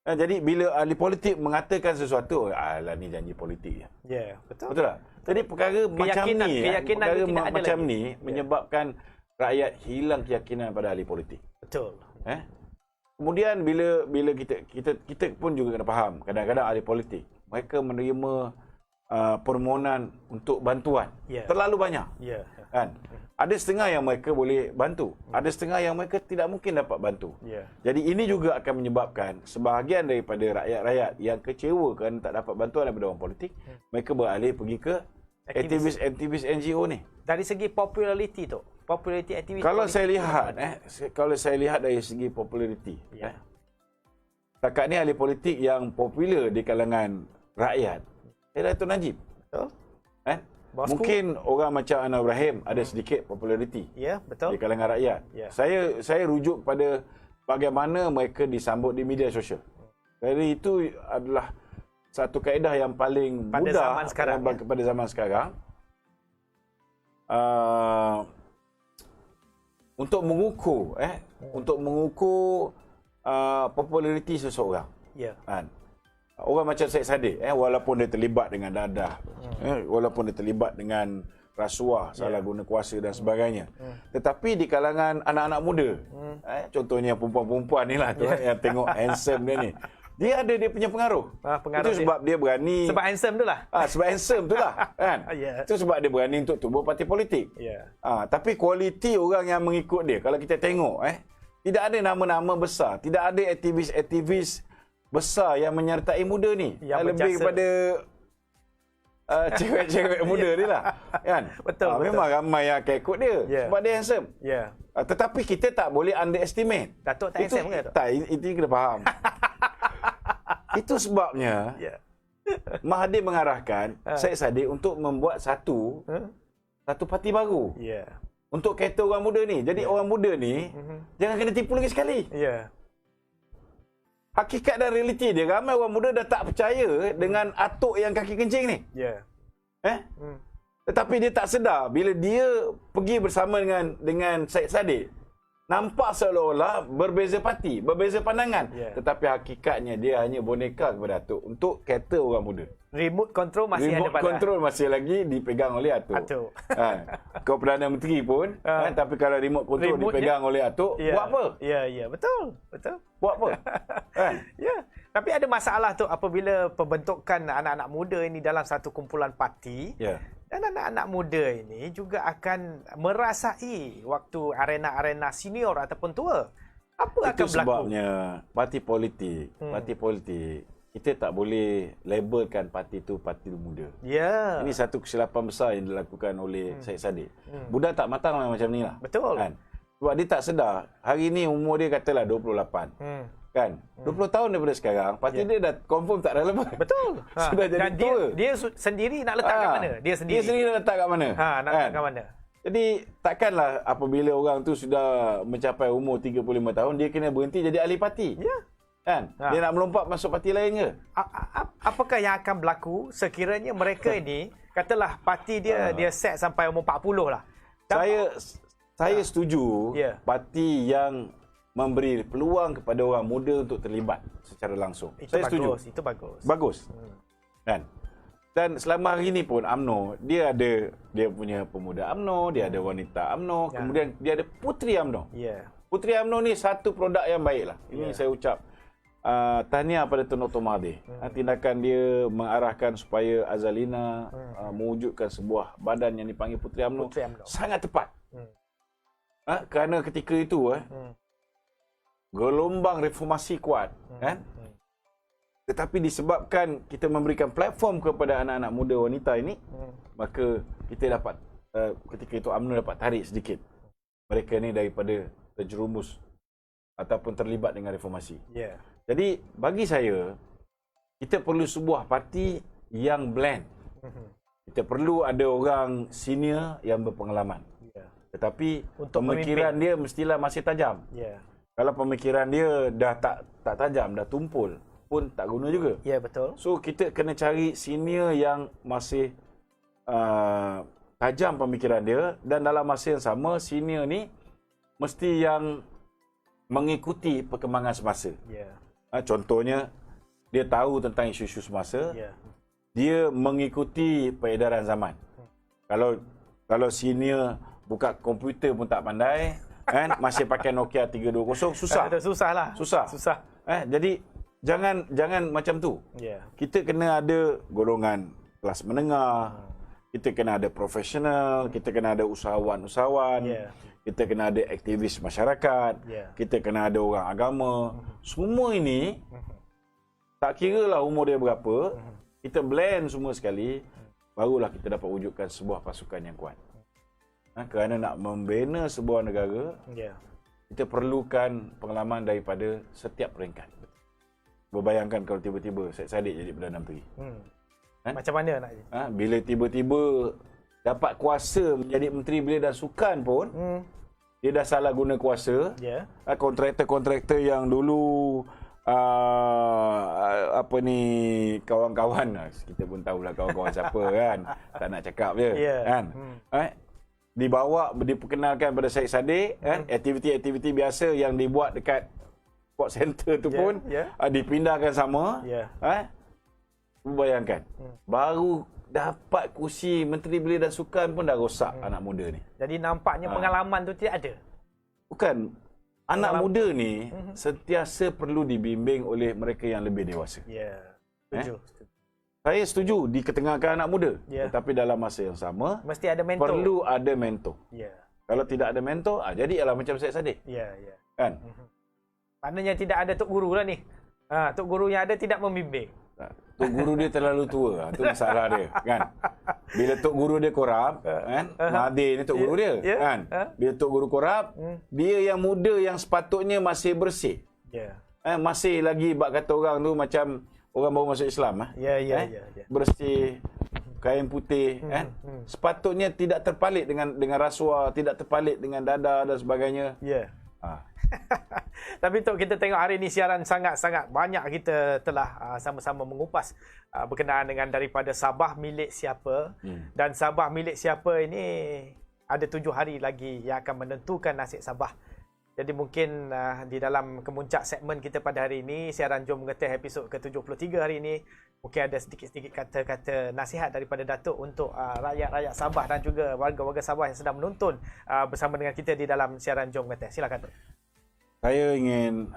C: Jadi bila ahli politik mengatakan sesuatu, alah ni janji politik je.
A: Betul.
C: Betul tak? Jadi perkara macam ni menyebabkan rakyat hilang keyakinan pada ahli politik.
A: Betul.
C: Kemudian bila kita pun juga kena faham, kadang-kadang ahli politik mereka menerima permohonan untuk bantuan terlalu banyak. Kan? Ada setengah yang mereka boleh bantu, ada setengah yang mereka tidak mungkin dapat bantu. Jadi ini juga akan menyebabkan sebahagian daripada rakyat-rakyat yang kecewa kerana tak dapat bantuan daripada orang politik, mereka beralih pergi ke aktivis NGO ni.
A: Dari segi populariti tu, populariti aktivis.
C: Kalau saya lihat dari segi populariti, setakat ni ahli politik yang popular di kalangan rakyat, Datuk Najib.
A: Betul.
C: Mungkin orang macam Anwar Ibrahim ada sedikit populariti
A: betul,
C: di kalangan rakyat. Saya rujuk pada bagaimana mereka disambut di media sosial. Jadi itu adalah satu kaedah yang paling
A: pada
C: mudah
A: zaman sekarang,
C: pada zaman sekarang untuk mengukur populariti seseorang. Orang macam Syed Saddiq, walaupun dia terlibat dengan dadah, walaupun dia terlibat dengan rasuah, salah guna kuasa dan sebagainya, tetapi di kalangan anak-anak muda, contohnya perempuan-perempuan ni lah tu, yang tengok handsome dia ni, dia ada dia punya pengaruh. Itu sebab dia berani.
A: Sebab handsome tu lah.
C: Sebab handsome tu lah, kan? Itu sebab dia berani untuk tubuh parti politik. Tapi kualiti orang yang mengikut dia, kalau kita tengok, tidak ada nama-nama besar, tidak ada aktivis-aktivis besar yang menyertai muda ni, yang lebih kepada cewek-cewek muda ni lah, kan?
A: Betul.
C: Memang ramai yang akan ikut dia sebab dia handsome. Tetapi kita tak boleh underestimate.
A: Datuk tak handsome ke?
C: Tak, itu kena faham. Itu sebabnya Mahathir mengarahkan Syed Saddiq untuk membuat satu parti baru untuk cater orang muda ni. Jadi orang muda ni jangan kena tipu lagi sekali. Hakikat dan realiti dia, ramai orang muda dah tak percaya dengan atuk yang kaki kencing ni. Tetapi dia tak sedar bila dia pergi bersama dengan Syed Saddiq, nampak seolah-olah berbeza parti, berbeza pandangan.
A: Ya.
C: Tetapi hakikatnya dia hanya boneka kepada Atuk untuk kereta orang muda.
A: Remote control masih
C: Remote
A: ada pada
C: control masih lagi dipegang oleh Atuk.
A: Atuk.
C: Kau Perdana Menteri pun, tapi kalau remote control dipegang oleh Atuk, buat apa?
A: Ya, betul. Betul.
C: Buat apa?
A: Ya. Tapi ada masalah tu apabila pembentukan anak-anak muda ini dalam satu kumpulan parti.
C: Ya.
A: Dan anak-anak muda ini juga akan merasai waktu arena-arena senior ataupun tua. Apa akan
C: Itu
A: berlaku?
C: sebabnya parti politik, kita tak boleh labelkan parti itu parti muda.
A: Ya.
C: Ini satu kesilapan besar yang dilakukan oleh Syed Saddiq. Budak tak matang lah macam ni lah.
A: Betul.
C: Kan? Sebab dia tak sedar, hari ni umur dia katalah 28. Kan? 20 tahun daripada sekarang, parti dia dah confirm tak relevan.
A: Betul.
C: Sudah jadi
A: Dan
C: tua.
A: dia sendiri nak letak kat mana? Dia sendiri.
C: Dia sendiri nak letak kat mana?
A: Nak letak kat mana?
C: Jadi takkanlah apabila orang tu sudah mencapai umur 35 tahun, dia kena berhenti jadi ahli parti.
A: Ya.
C: Kan? Dia nak melompat masuk parti lain ke?
A: Apakah yang akan berlaku sekiranya mereka ini, katalah parti dia set sampai umur 40 lah.
C: Saya setuju parti yang memberi peluang kepada orang muda untuk terlibat secara langsung. Saya setuju.
A: Itu bagus.
C: Bagus. Kan? Dan selama hari ini pun UMNO, dia punya pemuda UMNO, dia ada wanita UMNO, kemudian dia ada puteri UMNO. Puteri UMNO ni satu produk yang baik lah. Ini saya ucap tahniah pada Tun Dr. Mahathir. Tindakan dia mengarahkan supaya Azalina mewujudkan sebuah badan yang dipanggil Puteri UMNO sangat tepat. Kerana ketika itu gelombang reformasi kuat, kan? Tetapi disebabkan kita memberikan platform kepada anak-anak muda wanita ini, maka kita dapat ketika itu UMNO dapat tarik sedikit mereka ni daripada terjerumus ataupun terlibat dengan reformasi. Jadi bagi saya, kita perlu sebuah parti yang blend. Kita perlu ada orang senior yang berpengalaman. Tetapi untuk pemikiran dia mestilah masih tajam. Kalau pemikiran dia dah tak tajam, dah tumpul, pun tak guna juga.
A: Ya, betul.
C: So kita kena cari senior yang masih tajam pemikiran dia, dan dalam masa yang sama senior ni mesti yang mengikuti perkembangan semasa. Contohnya dia tahu tentang isu-isu semasa. Dia mengikuti peredaran zaman. Kalau senior buka komputer pun tak pandai, kan, masih pakai Nokia 320, susah.
A: Susahlah. Susah.
C: Jadi jangan macam tu. Kita kena ada golongan kelas menengah. Kita kena ada profesional, kita kena ada usahawan-usahawan. Kita kena ada aktivis masyarakat. Kita kena ada orang agama. Semua ini tak kira lah umur dia berapa, kita blend semua sekali, barulah kita dapat wujudkan sebuah pasukan yang kuat. Kerana nak membina sebuah negara, kita perlukan pengalaman daripada setiap peringkat. Berbayangkan kalau tiba-tiba Syed Saddiq jadi Perdana Menteri.
A: Macam mana nak?
C: Bila tiba-tiba dapat kuasa menjadi Menteri Belia dan Sukan pun, dia dah salah guna kuasa. Kontraktor-kontraktor yang dulu kawan-kawan, kita pun tahulah kawan-kawan siapa kan, tak nak cakap je, kan. Dibawa, diperkenalkan pada Syed Saddiq, kan, aktiviti-aktiviti biasa yang dibuat dekat Port Center tu pun dipindahkan sama. Bayangkan, baru dapat kursi Menteri Belia dan Sukan pun dah rosak anak muda ni.
A: Jadi nampaknya pengalaman tu tidak ada.
C: Bukan. Anak muda ni sentiasa perlu dibimbing oleh mereka yang lebih dewasa.
A: Setuju.
C: Saya setuju diketengahkan anak muda. Tetapi dalam masa yang sama,
A: mesti ada mentor.
C: Perlu ada mentor. Kalau tidak ada mentor, jadilah macam Syed Saddiq. Kan?
A: Maknanya tidak ada tok guru lah ni. Tok guru yang ada tidak membimbing.
C: Tok guru dia terlalu tua. Itu masalah dia, kan? Bila tok guru dia korup, kan? Mahathir ni tok guru dia, kan? Bila tok guru korup, dia yang muda yang sepatutnya masih bersih. Masih lagi bak kata orang tu macam orang baru masuk Islam, bersih, kain putih, kan? Sepatutnya tidak terpalit dengan rasuah, tidak terpalit dengan dada dan sebagainya.
A: Tapi Tok, kita tengok hari ini siaran sangat-sangat banyak kita telah sama-sama mengupas berkenaan dengan daripada Sabah milik siapa. Dan Sabah milik siapa ini ada 7 hari lagi yang akan menentukan nasib Sabah. Jadi mungkin di dalam kemuncak segmen kita pada hari ini, siaran Jom Mengetih episod ke-73 hari ini, mungkin ada sedikit-sedikit kata-kata nasihat daripada Datuk untuk rakyat-rakyat Sabah dan juga warga-warga Sabah yang sedang menonton bersama dengan kita di dalam siaran Jom Mengetih. Silakan, Datuk.
C: Saya ingin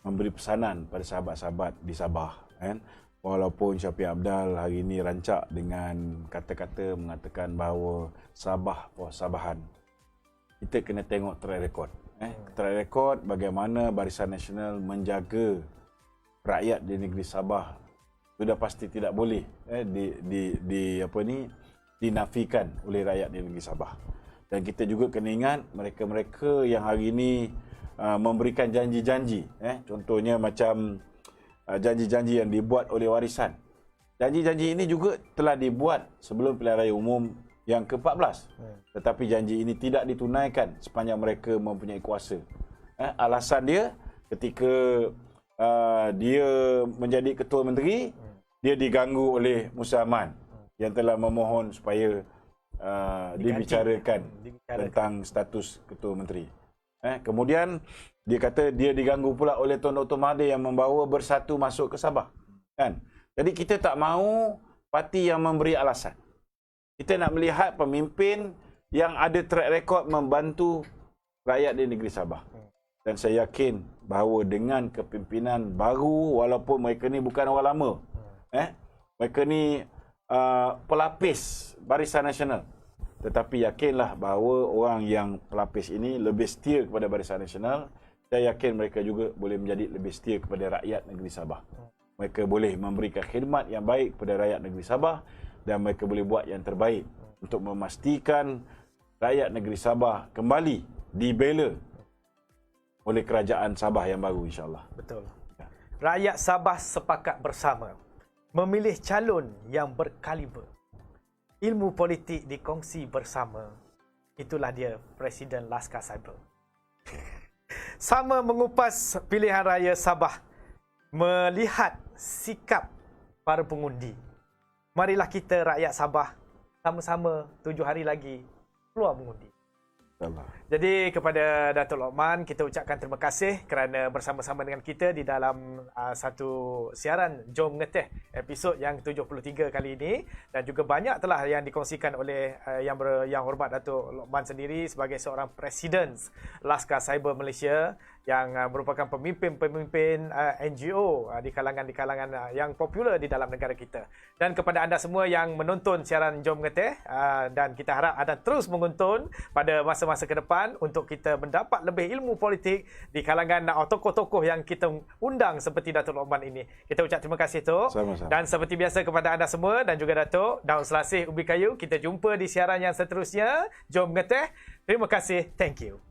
C: memberi pesanan pada sahabat-sahabat di Sabah, kan? Walaupun Syafiq Abdal hari ini rancak dengan kata-kata mengatakan bahawa Sabah puas Sabahan, kita kena tengok track record. Track record bagaimana Barisan Nasional menjaga rakyat di negeri Sabah sudah pasti tidak boleh dinafikan oleh rakyat di negeri Sabah. Dan kita juga kena ingat mereka-mereka yang hari ini memberikan janji-janji, contohnya macam janji-janji yang dibuat oleh warisan. Janji-janji ini juga telah dibuat sebelum pilihan raya umum yang ke-14. Tetapi janji ini tidak ditunaikan sepanjang mereka mempunyai kuasa. Alasan dia ketika dia menjadi ketua menteri, dia diganggu oleh Musa Aman yang telah memohon supaya dibicarakan tentang status ketua menteri. Kemudian dia kata dia diganggu pula oleh Tun Dr. Mahathir yang membawa Bersatu masuk ke Sabah. Kan? Jadi kita tak mahu parti yang memberi alasan. Kita nak melihat pemimpin yang ada track record membantu rakyat di negeri Sabah. Dan saya yakin bahawa dengan kepimpinan baru, walaupun mereka ni bukan orang lama, mereka ni pelapis Barisan Nasional, tetapi yakinlah bahawa orang yang pelapis ini lebih setia kepada Barisan Nasional. Saya yakin mereka juga boleh menjadi lebih setia kepada rakyat negeri Sabah. Mereka boleh memberikan khidmat yang baik kepada rakyat negeri Sabah dan mereka boleh buat yang terbaik untuk memastikan rakyat negeri Sabah kembali dibela oleh kerajaan Sabah yang baru, insyaAllah.
A: Betul. Rakyat Sabah sepakat bersama memilih calon yang berkaliber. Ilmu politik dikongsi bersama. Itulah dia Presiden Laskar Cyber. Sama mengupas pilihan raya Sabah, melihat sikap para pengundi. Marilah kita rakyat Sabah sama-sama 7 hari lagi keluar mengundi. Jadi kepada Datuk Lokman, kita ucapkan terima kasih kerana bersama-sama dengan kita di dalam satu siaran Jom Mengetih episod yang 73 kali ini, dan juga banyak telah yang dikongsikan oleh yang hormat Datuk Lokman sendiri sebagai seorang Presiden Laskar Cyber Malaysia yang merupakan pemimpin-pemimpin NGO di kalangan yang popular di dalam negara kita. Dan kepada anda semua yang menonton siaran Jom Mengetih, dan kita harap anda terus menonton pada masa-masa ke depan untuk kita mendapat lebih ilmu politik di kalangan tokoh-tokoh yang kita undang seperti Datuk Lokman ini. Kita ucap terima kasih, Tok.
C: Sama-sama.
A: Dan seperti biasa kepada anda semua dan juga Datuk, daun selasih ubi kayu, kita jumpa di siaran yang seterusnya Jom Mengetih. Terima kasih. Thank you.